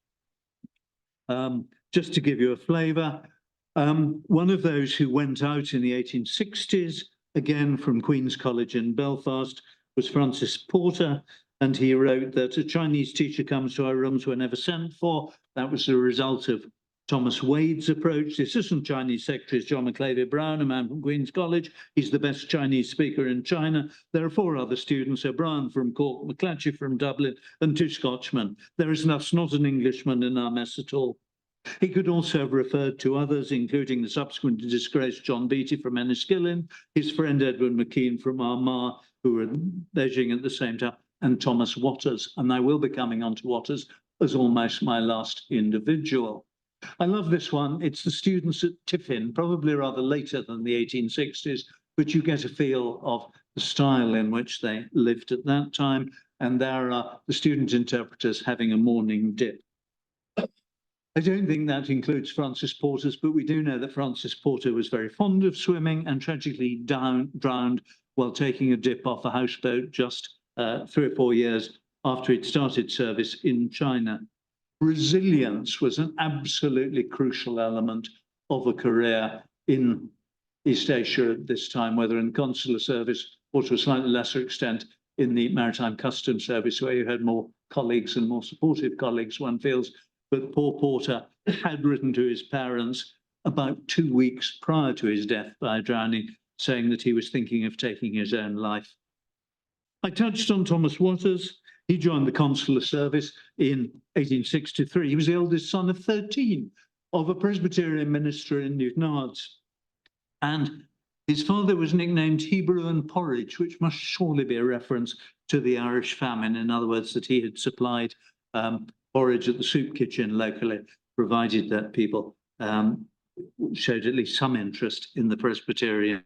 S2: Just to give you a flavour, one of those who went out in the 1860s, again from Queen's College in Belfast, was Francis Porter. And he wrote that a Chinese teacher comes to our rooms were never sent for. That was the result of Thomas Wade's approach. The Assistant Chinese Secretary is John McClavey Brown, a man from Queen's College. He's the best Chinese speaker in China. There are 4 other students, O'Brien from Cork, McClatchy from Dublin, and 2 Scotchmen. There is not an Englishman in our mess at all. He could also have referred to others, including the subsequently disgraced John Beattie from Enniskillen, his friend Edward McKean from Armagh, who were in Beijing at the same time, and Thomas Waters. And I will be coming on to Waters as almost my last individual. I love this one. It's the students at Tiffin, probably rather later than the 1860s, but you get a feel of the style in which they lived at that time. And there are the student interpreters having a morning dip. I don't think that includes Francis Porter's, but we do know that Francis Porter was very fond of swimming and tragically drowned while taking a dip off a houseboat just 3 or 4 years after he'd started service in China. Resilience was an absolutely crucial element of a career in East Asia at this time, whether in consular service or to a slightly lesser extent in the Maritime Customs Service, where you had more colleagues and more supportive colleagues, one feels. But poor Porter had written to his parents about 2 weeks prior to his death by drowning, saying that he was thinking of taking his own life. I touched on Thomas Waters. He joined the consular service in 1863. He was the eldest son of 13 of a Presbyterian minister in Newtonards. And his father was nicknamed Hebrew and Porridge, which must surely be a reference to the Irish famine. In other words, that he had supplied porridge at the soup kitchen locally, provided that people showed at least some interest in the Presbyterian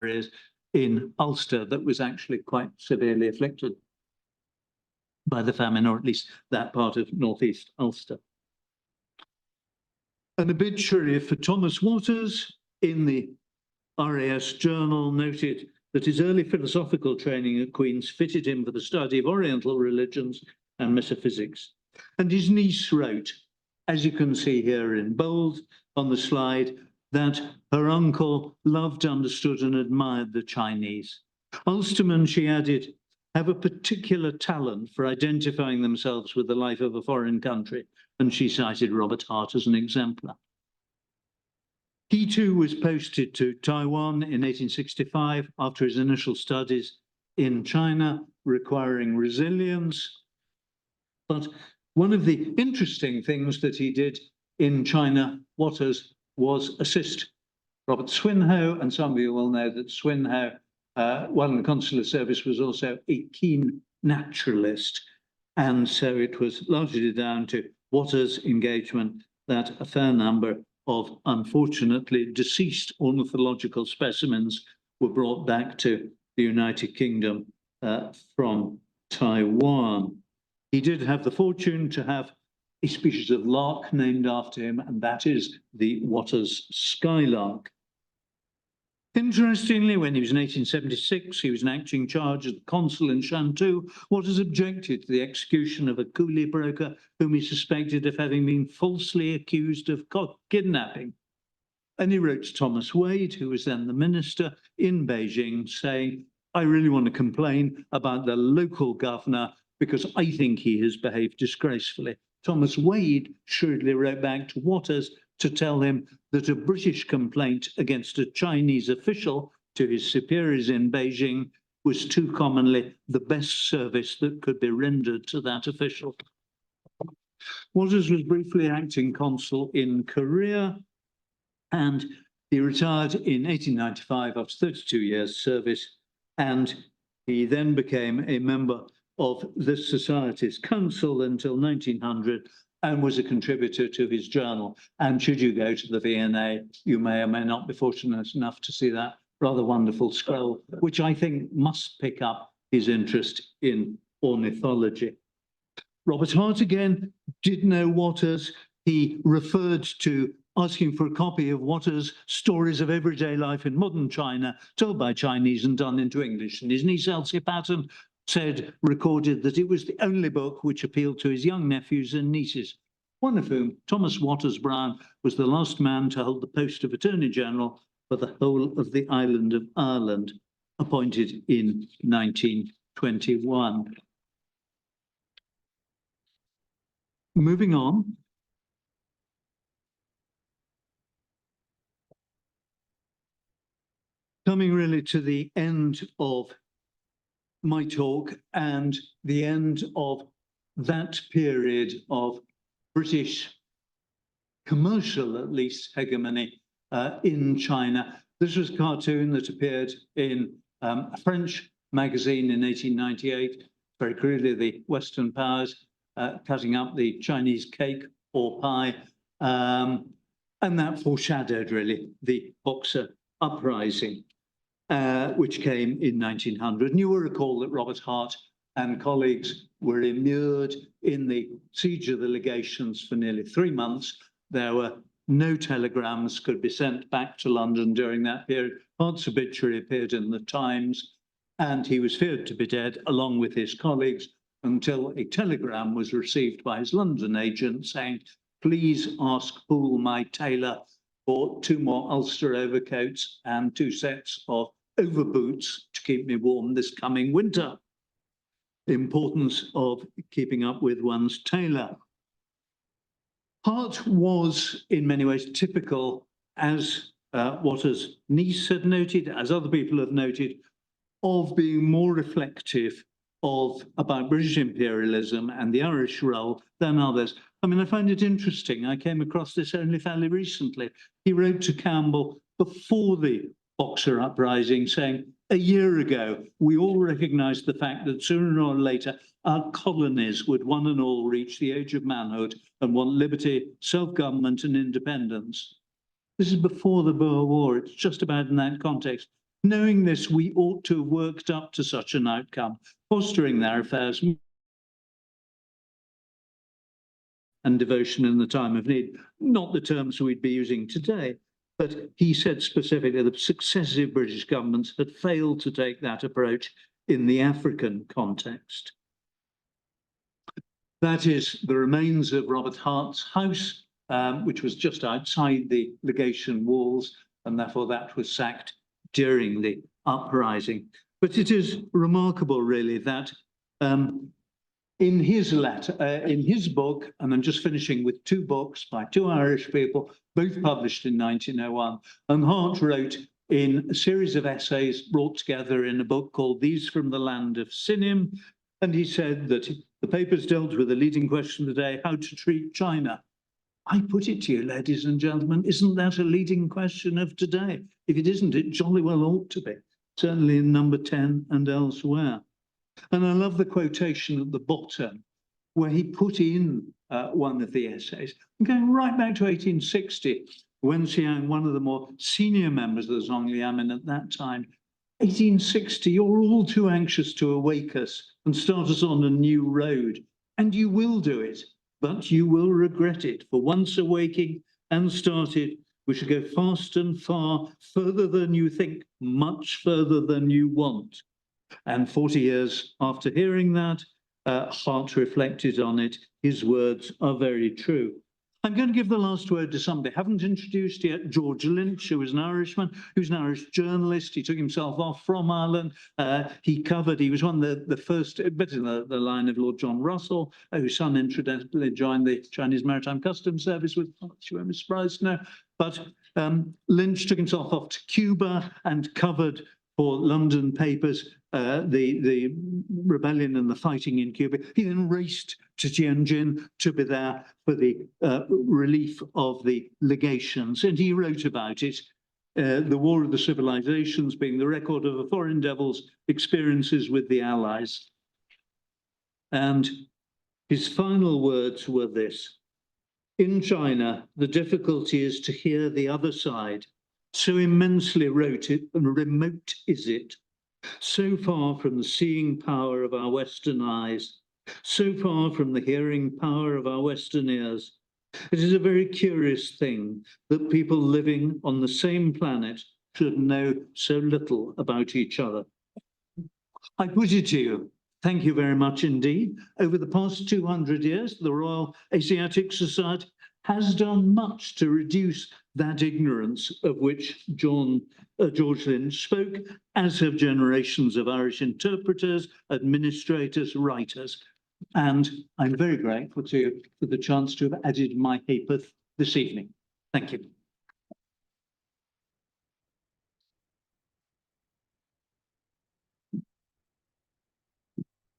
S2: areas in Ulster that was actually quite severely afflicted by the famine, or at least that part of northeast Ulster. An obituary for Thomas Waters in the RAS Journal noted that his early philosophical training at Queen's fitted him for the study of Oriental religions and metaphysics. And his niece wrote, as you can see here in bold on the slide, that her uncle loved, understood, and admired the Chinese. Ulstermen, she added, have a particular talent for identifying themselves with the life of a foreign country, and she cited Robert Hart as an exemplar. He too was posted to Taiwan in 1865 after his initial studies in China, requiring resilience. But one of the interesting things that he did in China, Waters, was assist Robert Swinhoe, and some of you will know that Swinhoe, while in the consular service, was also a keen naturalist. And so it was largely down to Waters' engagement that a fair number of unfortunately deceased ornithological specimens were brought back to the United Kingdom from Taiwan. He did have the fortune to have a species of lark named after him, and that is the Waters skylark. Interestingly, when he was in 1876, he was in acting charge as the consul in Shantou. Waters objected to the execution of a coolie broker whom he suspected of having been falsely accused of kidnapping. And he wrote to Thomas Wade, who was then the minister in Beijing, saying, I really want to complain about the local governor because I think he has behaved disgracefully. Thomas Wade shrewdly wrote back to Waters to tell him that a British complaint against a Chinese official to his superiors in Beijing was too commonly the best service that could be rendered to that official. Waters was briefly acting consul in Korea, and he retired in 1895 after 32 years' service, and he then became a member of this society's council until 1900 and was a contributor to his journal. And should you go to the V&A, you may or may not be fortunate enough to see that rather wonderful scroll, which I think must pick up his interest in ornithology. Robert Hart again did know Waters. He referred to asking for a copy of Waters' Stories of Everyday Life in Modern China, told by Chinese and done into English. And his niece Elsie Patton recorded that it was the only book which appealed to his young nephews and nieces, one of whom, Thomas Waters Brown, was the last man to hold the post of Attorney General for the whole of the island of Ireland, appointed in 1921. Moving on, coming really to the end of my talk and the end of that period of British commercial, at least, hegemony in China. This was a cartoon that appeared in a French magazine in 1898, very crudely the Western powers cutting up the Chinese cake or pie. And that foreshadowed really the Boxer uprising, which came in 1900. And you will recall that Robert Hart and colleagues were immured in the siege of the legations for nearly 3 months. There were no telegrams could be sent back to London during that period. Hart's obituary appeared in the Times, and he was feared to be dead along with his colleagues until a telegram was received by his London agent saying, "Please ask Poole, my tailor, for 2 more Ulster overcoats and 2 sets of overboots to keep me warm this coming winter." The importance of keeping up with one's tailor. Hart was in many ways typical, as what as Nice had noted, as other people have noted, of being more reflective about British imperialism and the Irish role than others. I mean, I find it interesting. I came across this only fairly recently. He wrote to Campbell before the Boxer uprising saying, "A year ago, we all recognized the fact that sooner or later, our colonies would one and all reach the age of manhood and want liberty, self-government and independence." This is before the Boer War. It's just about in that context. Knowing this, we ought to have worked up to such an outcome, fostering their affairs and devotion in the time of need. Not the terms we'd be using today, but he said specifically that successive British governments had failed to take that approach in the African context. That is the remains of Robert Hart's house, which was just outside the legation walls, and therefore that was sacked during the uprising. But it is remarkable, really, that in his book, and I'm just finishing with 2 books by 2 Irish people, both published in 1901, and Hart wrote in a series of essays brought together in a book called These from the Land of Sinim, and he said that the papers dealt with the leading question of the day, how to treat China. I put it to you, ladies and gentlemen, isn't that a leading question of today? If it isn't, it jolly well ought to be, certainly in number 10 and elsewhere. And I love the quotation at the bottom, where he put in one of the essays, going right back to 1860, Wen Xiang, one of the more senior members of the Zongliamen at that time, 1860, you're all too anxious to awake us and start us on a new road. And you will do it, but you will regret it. For once awaking and started, we should go fast and far, further than you think, much further than you want. And 40 years after hearing that, Hart reflected on it. His words are very true. I'm going to give the last word to somebody I haven't introduced yet, George Lynch, who was an Irishman, who's an Irish journalist. He took himself off from Ireland. He was one of the first, a bit in the line of Lord John Russell, whose son incidentally joined the Chinese Maritime Customs Service, with you won't be surprised to know. But Lynch took himself off to Cuba and covered for London papers the rebellion and the fighting in Cuba. He then raced to Tianjin to be there for the relief of the legations, and he wrote about it. The War of the Civilizations being the record of a foreign devil's experiences with the Allies. And his final words were this: "In China, the difficulty is to hear the other side. So immensely remote is it, so far from the seeing power of our Western eyes, so far from the hearing power of our Western ears. It is a very curious thing that people living on the same planet should know so little about each other." I put it to you, thank you very much indeed. Over the past 200 years, the Royal Asiatic Society has done much to reduce that ignorance of which George Lynch spoke, as have generations of Irish interpreters, administrators, writers. And I'm very grateful to you for the chance to have added my ha'porth this evening. Thank you.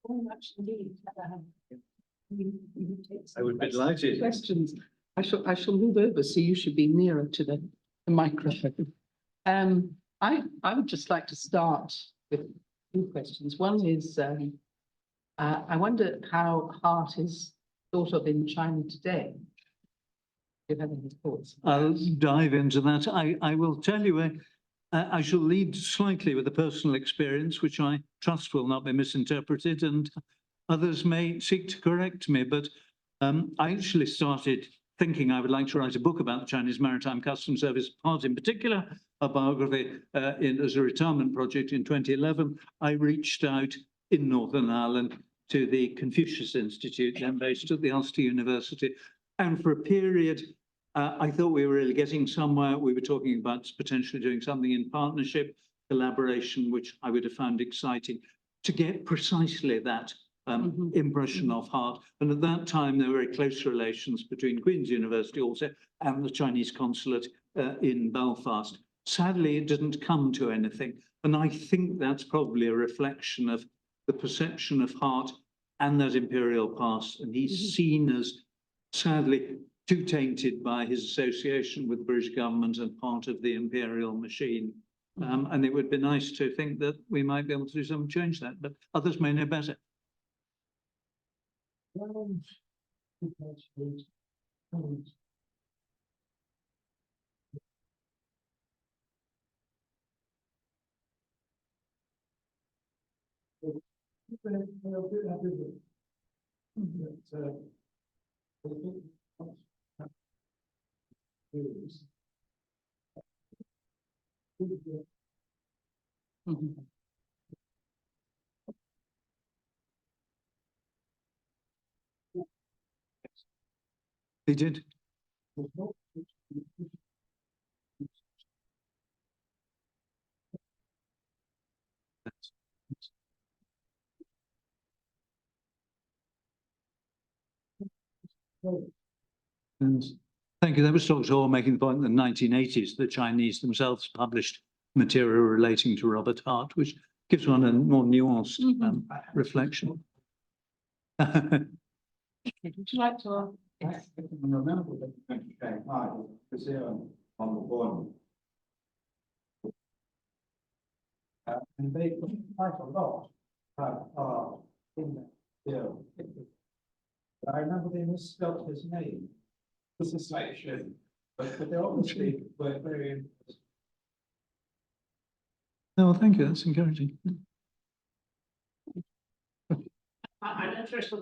S1: Very much indeed.
S2: I would be delighted.
S1: Questions. I shall move over, so you should be nearer to the microphone. I would just like to start with two questions. One is, I wonder how Hart is thought of in China today. Do you have any thoughts?
S2: I'll dive into that. I will tell you, I shall lead slightly with a personal experience, which I trust will not be misinterpreted, and others may seek to correct me. But I actually started thinking I would like to write a book about the Chinese Maritime Customs Service, part in particular, a biography as a retirement project in 2011. I reached out in Northern Ireland to the Confucius Institute, then based at the Ulster University. And for a period, I thought we were really getting somewhere. We were talking about potentially doing something in partnership, collaboration, which I would have found exciting, to get precisely that impression of Hart. And at that time, there were very close relations between Queen's University also and the Chinese consulate in Belfast. Sadly, it didn't come to anything. And I think that's probably a reflection of the perception of Hart and that imperial past. And he's seen as, sadly, too tainted by his association with the British government and part of the imperial machine. And it would be nice to think that we might be able to do something to change that, but others may know better. He did. Thank you. That was Dr. Orr making the point in the 1980s, the Chinese themselves published material relating to Robert Hart, which gives one a more nuanced reflection.
S1: Would you like to?
S3: Yes. I can remember that when he came out, was there on the board. And they put quite a lot in that bill. I remember they misspelled his name. This is section, but they obviously were very interested.
S2: No, well, thank you. That's encouraging.
S4: I'm interested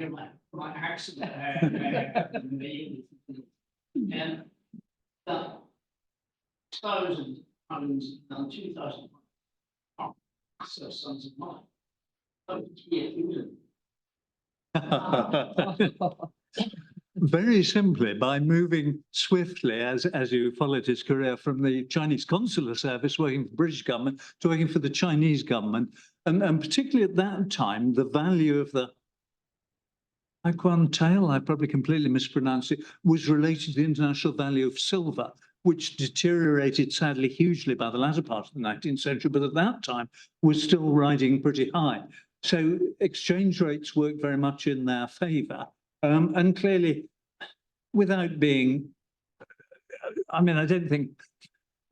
S4: in my accent and the 1,000 pounds and 2,000 so sons of mine. Oh, yeah,
S2: Very simply, by moving swiftly, as you followed his career from the Chinese consular service, working for the British government, to working for the Chinese government. And particularly at that time, the value of the Aquantail, I probably completely mispronounced it, was related to the international value of silver, which deteriorated sadly hugely by the latter part of the 19th century, but at that time was still riding pretty high. So exchange rates worked very much in their favour. And clearly, without being, I mean, I don't think,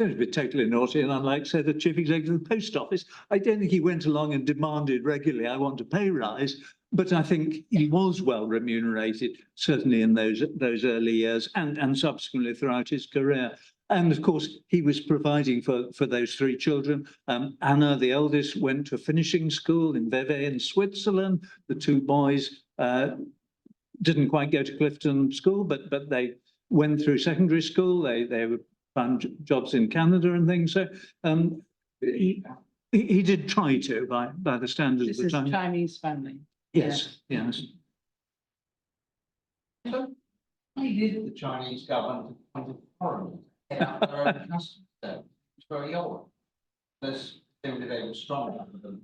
S2: to be totally naughty and unlike, say, the chief executive of the post office, I don't think he went along and demanded regularly, I want a pay rise, but I think he was well remunerated, certainly in those early years and subsequently throughout his career. And of course, he was providing for those three children. Anna, the eldest, went to finishing school in Vevey in Switzerland. The two boys didn't quite go to Clifton School, but they went through secondary school. They found jobs in Canada and things. So he did try to, by the standards
S1: This
S2: of the
S1: is
S2: time.
S1: Chinese family.
S2: Yes, yes.
S3: So, why did the Chinese government come to foreign get out their own customs service? It's very odd. There's simply they were stronger than.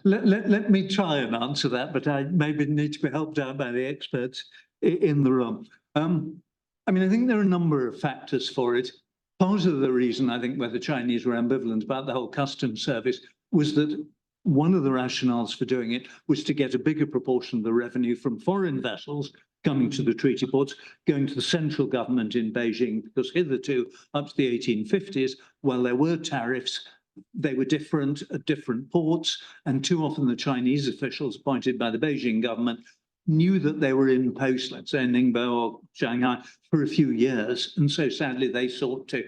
S2: Let me try and answer that, but I maybe need to be helped out by the experts in the room. I mean, I think there are a number of factors for it. Part of the reason I think where the Chinese were ambivalent about the whole customs service was that one of the rationales for doing it was to get a bigger proportion of the revenue from foreign vessels coming to the treaty ports, going to the central government in Beijing, because hitherto, up to the 1850s, while there were tariffs, they were different at different ports, and too often the Chinese officials appointed by the Beijing government knew that they were in post, let's say in Ningbo or Shanghai, for a few years, and so sadly they sought to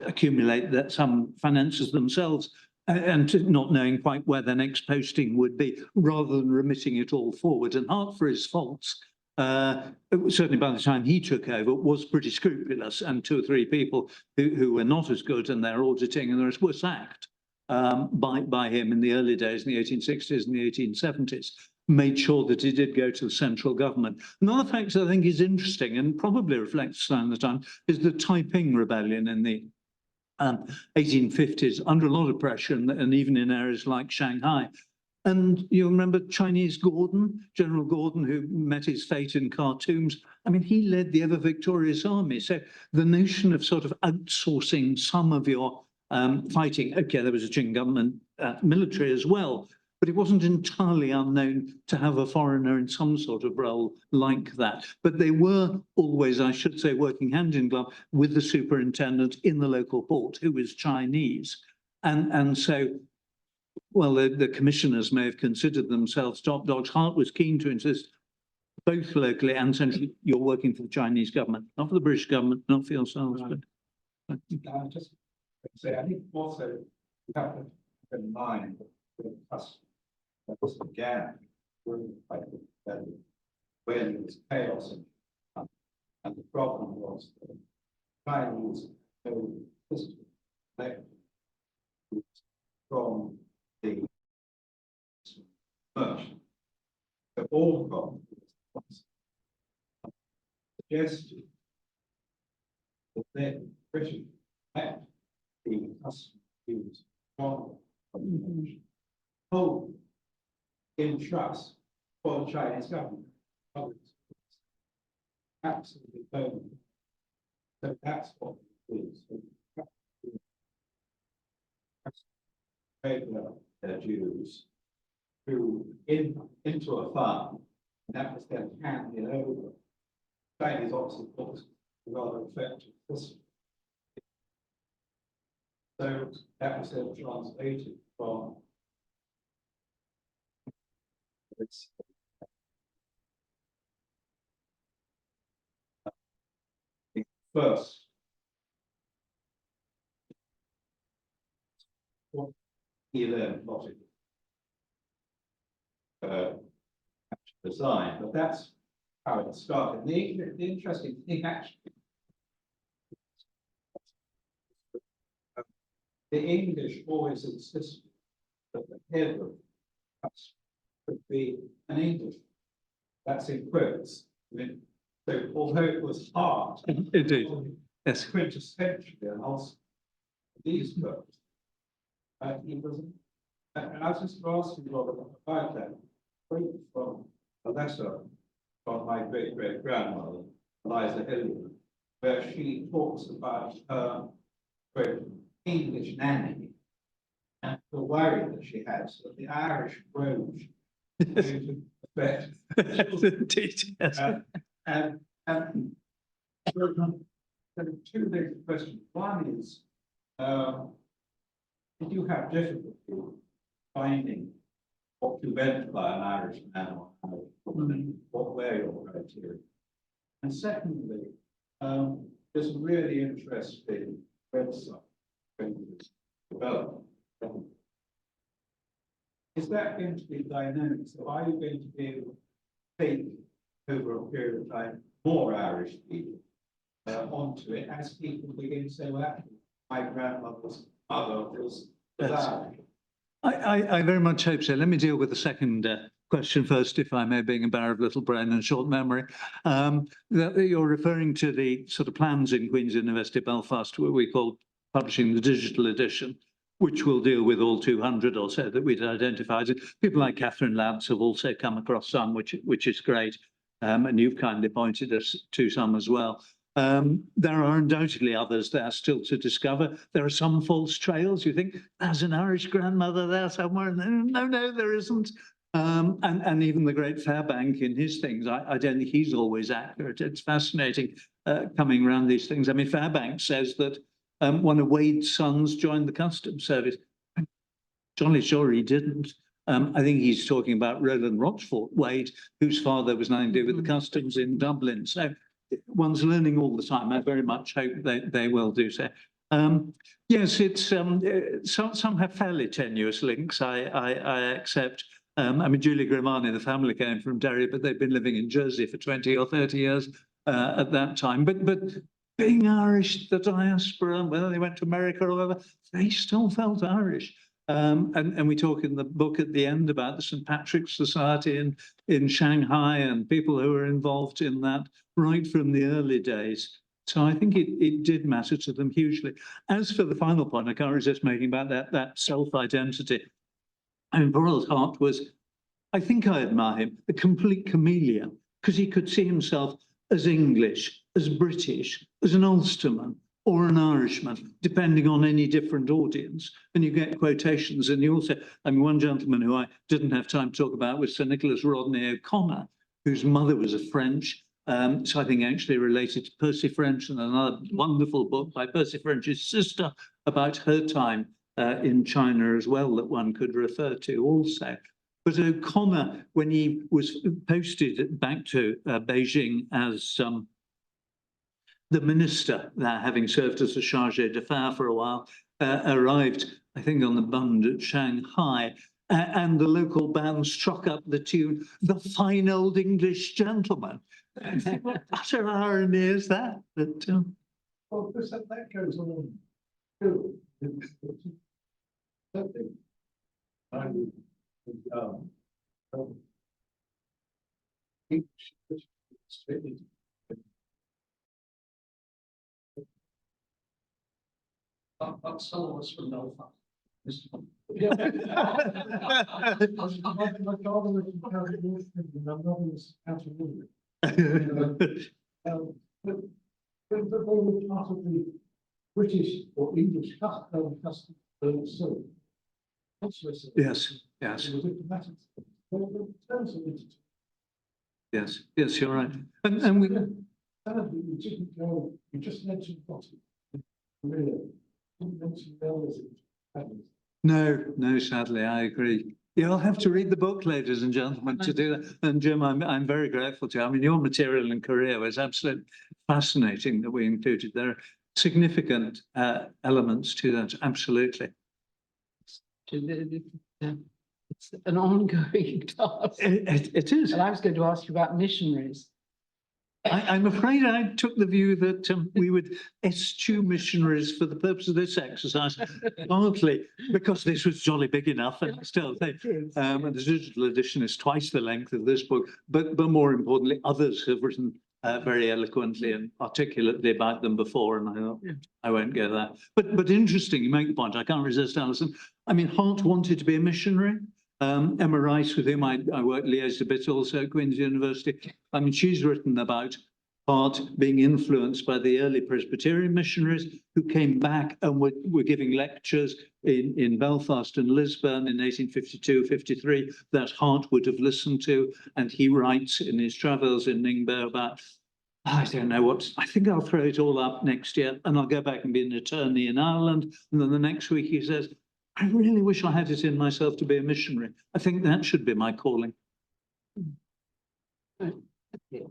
S2: accumulate some finances themselves, and not knowing quite where the next posting would be, rather than remitting it all forward. And Hart, for his faults, certainly by the time he took over, was pretty scrupulous, and 2 or 3 people who were not as good in their auditing and the rest were sacked by him in the early days, in the 1860s and the 1870s, made sure that it did go to the central government. Another factor I think is interesting and probably reflects the sign of the time is the Taiping Rebellion in the 1850s, under a lot of pressure, and even in areas like Shanghai. And you'll remember Chinese Gordon, General Gordon, who met his fate in Khartoum. I mean, he led the ever-victorious army. So the notion of sort of outsourcing some of your fighting, okay, there was a Qing government military as well, but it wasn't entirely unknown to have a foreigner in some sort of role like that. But they were always, I should say, working hand in glove with the superintendent in the local port, who was Chinese. And so, well, the commissioners may have considered themselves top dogs. Hart was keen to insist, both locally and centrally, you're working for the Chinese government, not for the British government, not for yourselves.
S3: Right.
S2: But
S3: Just say, I think also you have to keep in mind that customs that this began during the Fight of the Rebellion, when there was chaos and the problem was that the Chinese no history from the merchant. So all got suggested that then Britain met the customs used from the merchant, hold in trust for the Chinese government. Absolutely permanent. So that's what it is. Regular Jews who into a fund, and that was then handed over. Chinese obviously thought was a rather effective system. So that was then translated from its first what he learned logic design, but that's how it started. The interesting thing actually, the English always insisted that the head of us could be an English. That's in quotes. I mean, so although it was hard,
S2: indeed, yes,
S3: quintessentially, and also these quotes, he was. And I was just asking Robert about that. From a letter from my great-great-grandmother, Eliza Hilliard, where she talks about her English nanny and the worry that she has that the Irish Brogue is going to affect.
S2: indeed, yes.
S3: And there are 2 big questions. One is, did you have difficulty finding what you meant by an Irish man or Irish woman, what were your criteria? And secondly, there's a really interesting website developed. Is that going to be dynamic? So are you going to be able to take over a period of time more Irish people onto it as people begin to say, well, actually, my grandmother's mother was Irish?
S2: I very much hope so. Let me deal with the second question first, if I may, being a bearer of little brain and short memory. That you're referring to the sort of plans in Queen's University Belfast, where we call publishing the digital edition, which will deal with all 200 or so that we'd identified. People like Catherine Lads have also come across some, which is great, and you've kindly pointed us to some as well. There are undoubtedly others there still to discover. There are some false trails. You think there's an Irish grandmother there somewhere. No, there isn't. And even the great Fairbank in his things, I don't think he's always accurate. It's fascinating coming around these things. I mean, Fairbank says that one of Wade's sons joined the Customs Service. I'm jolly sure he didn't. I think he's talking about Roland Rochfort Wade, whose father was nothing to do with the customs in Dublin. So one's learning all the time. I very much hope they will do so. Yes, it's some have fairly tenuous links. I accept. I mean, Julie Grimani, the family came from Derry, but they've been living in Jersey for 20 or 30 years at that time. But being Irish, the diaspora, whether they went to America or whatever, they still felt Irish. And we talk in the book at the end about the St. Patrick's Society in Shanghai and people who were involved in that right from the early days. So I think it did matter to them hugely. As for the final point, I can't resist making about that self-identity. I mean, poor old Hart was, I think I admire him, a complete chameleon, because he could see himself as English, as British, as an Ulsterman, or an Irishman, depending on any different audience. And you get quotations. And you also, I mean, one gentleman who I didn't have time to talk about was Sir Nicholas Rodney O'Connor, whose mother was a French. So I think actually related to Percy French, and another wonderful book by Percy French's sister about her time in China as well that one could refer to also. But O'Connor, when he was posted back to Beijing as the minister there, having served as a chargé d'affaires for a while, arrived, I think, on the Bund at Shanghai, and the local band struck up the tune, "The Fine Old English Gentleman." What utter irony is that? But,
S3: Well, that goes on too.
S4: But some of us from Belfast.
S3: My father was in County Ulster, and my mother was County Ulster. But they were part of the British or English customs service.
S2: yes. Yes, you're right. And we.
S3: Sadly, we didn't go, we just mentioned bottom. Really, didn't mention bells.
S2: No, sadly, I agree. You'll have to read the book, ladies and gentlemen, to do that. And Jim, I'm very grateful to you. I mean, your material and career was absolutely fascinating that we included. There are significant elements to that, absolutely.
S1: It's an ongoing task.
S2: It is.
S1: And I was going to ask you about missionaries.
S2: I'm afraid I took the view that we would eschew missionaries for the purpose of this exercise, partly because this was jolly big enough, and still, and the digital edition is twice the length of this book. But more importantly, others have written very eloquently and articulately about them before, and I thought I won't go there. But interesting, you make the point. I can't resist, Alison. I mean, Hart wanted to be a missionary. Emma Rice, with whom I worked liaised a bit also at Queen's University. I mean, she's written about Hart being influenced by the early Presbyterian missionaries who came back and were giving lectures in Belfast and Lisbon in 1852-53 that Hart would have listened to. And he writes in his travels in Ningbo about, I don't know what, I think I'll throw it all up next year and I'll go back and be an attorney in Ireland. And then the next week he says, I really wish I had it in myself to be a missionary. I think that should be my calling.
S3: I think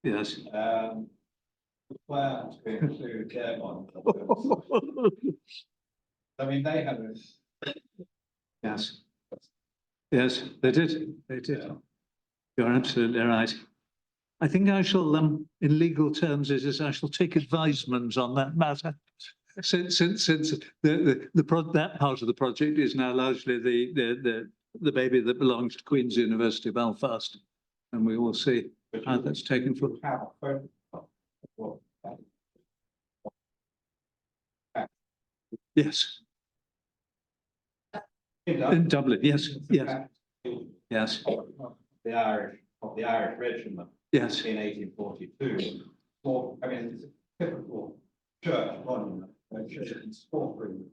S2: Yes.
S3: plan to include them on. I mean, they have a.
S2: Yes. Yes, they did. They did. Yeah. You're absolutely right. I think I shall, in legal terms, I shall take advisement on that matter. Since that part of the project is now largely the baby that belongs to Queen's University Belfast, and we will see how that's taken forward. Yes. In Dublin, yes, yes, yes,
S3: The Irish regiment
S2: yes.
S3: in 1842. Well, I mean, it's a typical church monument, which is in Scotland,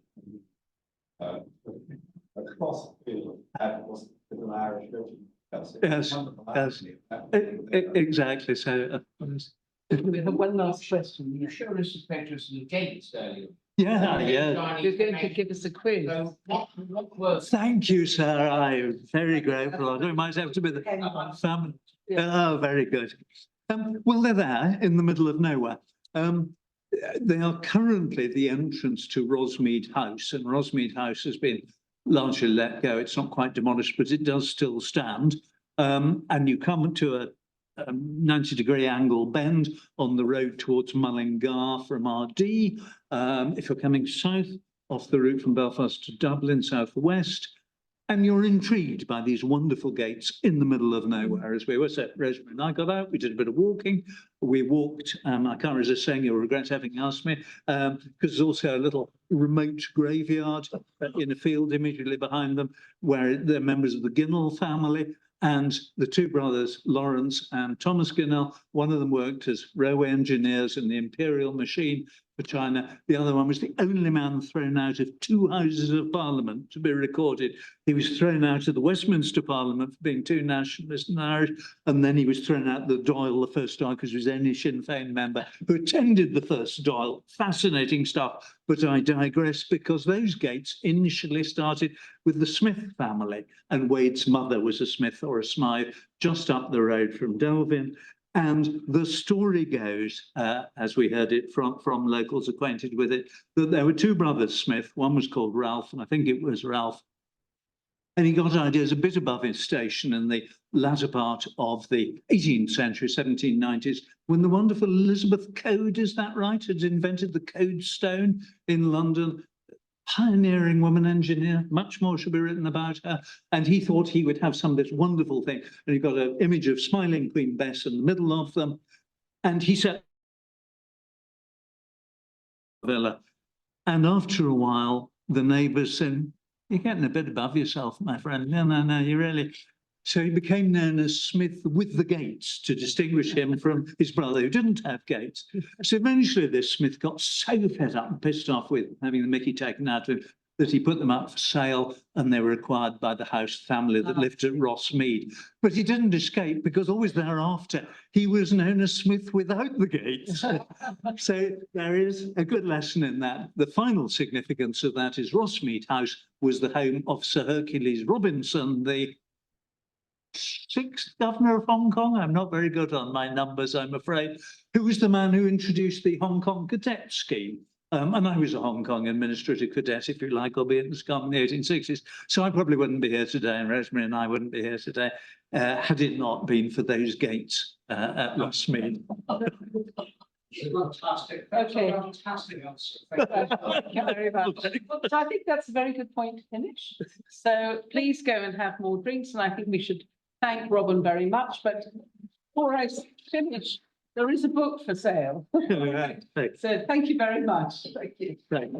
S3: across the field, and was an Irish regiment. That's it.
S2: Yes, yes. Exactly, so.
S1: We have one last question.
S4: You showed us the pictures of the gates earlier.
S2: Yeah, yeah.
S1: You're going to give us a quiz.
S4: So what was?
S2: Thank you, sir. I'm very grateful. I know myself to be the family. Oh, very good. Well, they're there in the middle of nowhere. They are currently the entrance to Rosmead House, and Rosmead House has been largely let go. It's not quite demolished, but it does still stand. And you come to a 90-degree angle bend on the road towards Mullingar from RD. If you're coming south off the route from Belfast to Dublin, southwest, and you're intrigued by these wonderful gates in the middle of nowhere. As we were at Irishmen and I got out, we did a bit of walking. We walked, I can't resist saying you'll regret having asked me, because there's also a little remote graveyard in a field immediately behind them, where they're members of the Ginnell family. And the two brothers, Lawrence and Thomas Ginnell, one of them worked as railway engineers in the Imperial Machine for China. The other one was the only man thrown out of two Houses of Parliament to be recorded. He was thrown out of the Westminster Parliament for being too nationalist and Irish, and then he was thrown out the Dáil, the first Dáil, because he was only Sinn Féin member who attended the first Dáil. Fascinating stuff, but I digress, because those gates initially started with the Smith family, and Wade's mother was a Smith or a Smythe just up the road from Delvin. And the story goes, as we heard it from locals acquainted with it, that there were two brothers Smith. One was called Ralph, and I think it was Ralph. And he got ideas a bit above his station in the latter part of the 18th century, 1790s, when the wonderful Elizabeth Code, is that right, had invented the Code Stone in London. Pioneering woman engineer, much more should be written about her. And he thought he would have some of this wonderful thing. And he got an image of smiling Queen Bess in the middle of them. And he said, villa. And after a while, the neighbours said, "You're getting a bit above yourself, my friend. No, you really." So he became known as Smith with the gates to distinguish him from his brother who didn't have gates. So eventually this Smith got so fed up and pissed off with having the mickey taken out of him that he put them up for sale, and they were acquired by the house family that lived at Rossmead. But he didn't escape, because always thereafter he was known as Smith without the gates. So there is a good lesson in that. The final significance of that is Rossmead House was the home of Sir Hercules Robinson, the 6th governor of Hong Kong. I'm not very good on my numbers, I'm afraid. Who was the man who introduced the Hong Kong cadet scheme? And I was a Hong Kong administrative cadet, if you like, albeit in Roscommon in the 1860s. So I probably wouldn't be here today, and Rosemary and I wouldn't be here today, had it not been for those gates at Rossmead.
S4: Fantastic.
S1: Okay.
S4: Fantastic answer.
S1: Thank you very much. So I think that's a very good point to finish. So please go and have more drinks, and I think we should thank Robin very much. But before I finish, there is a book for sale. So thank you very much. Thank you.
S2: Right.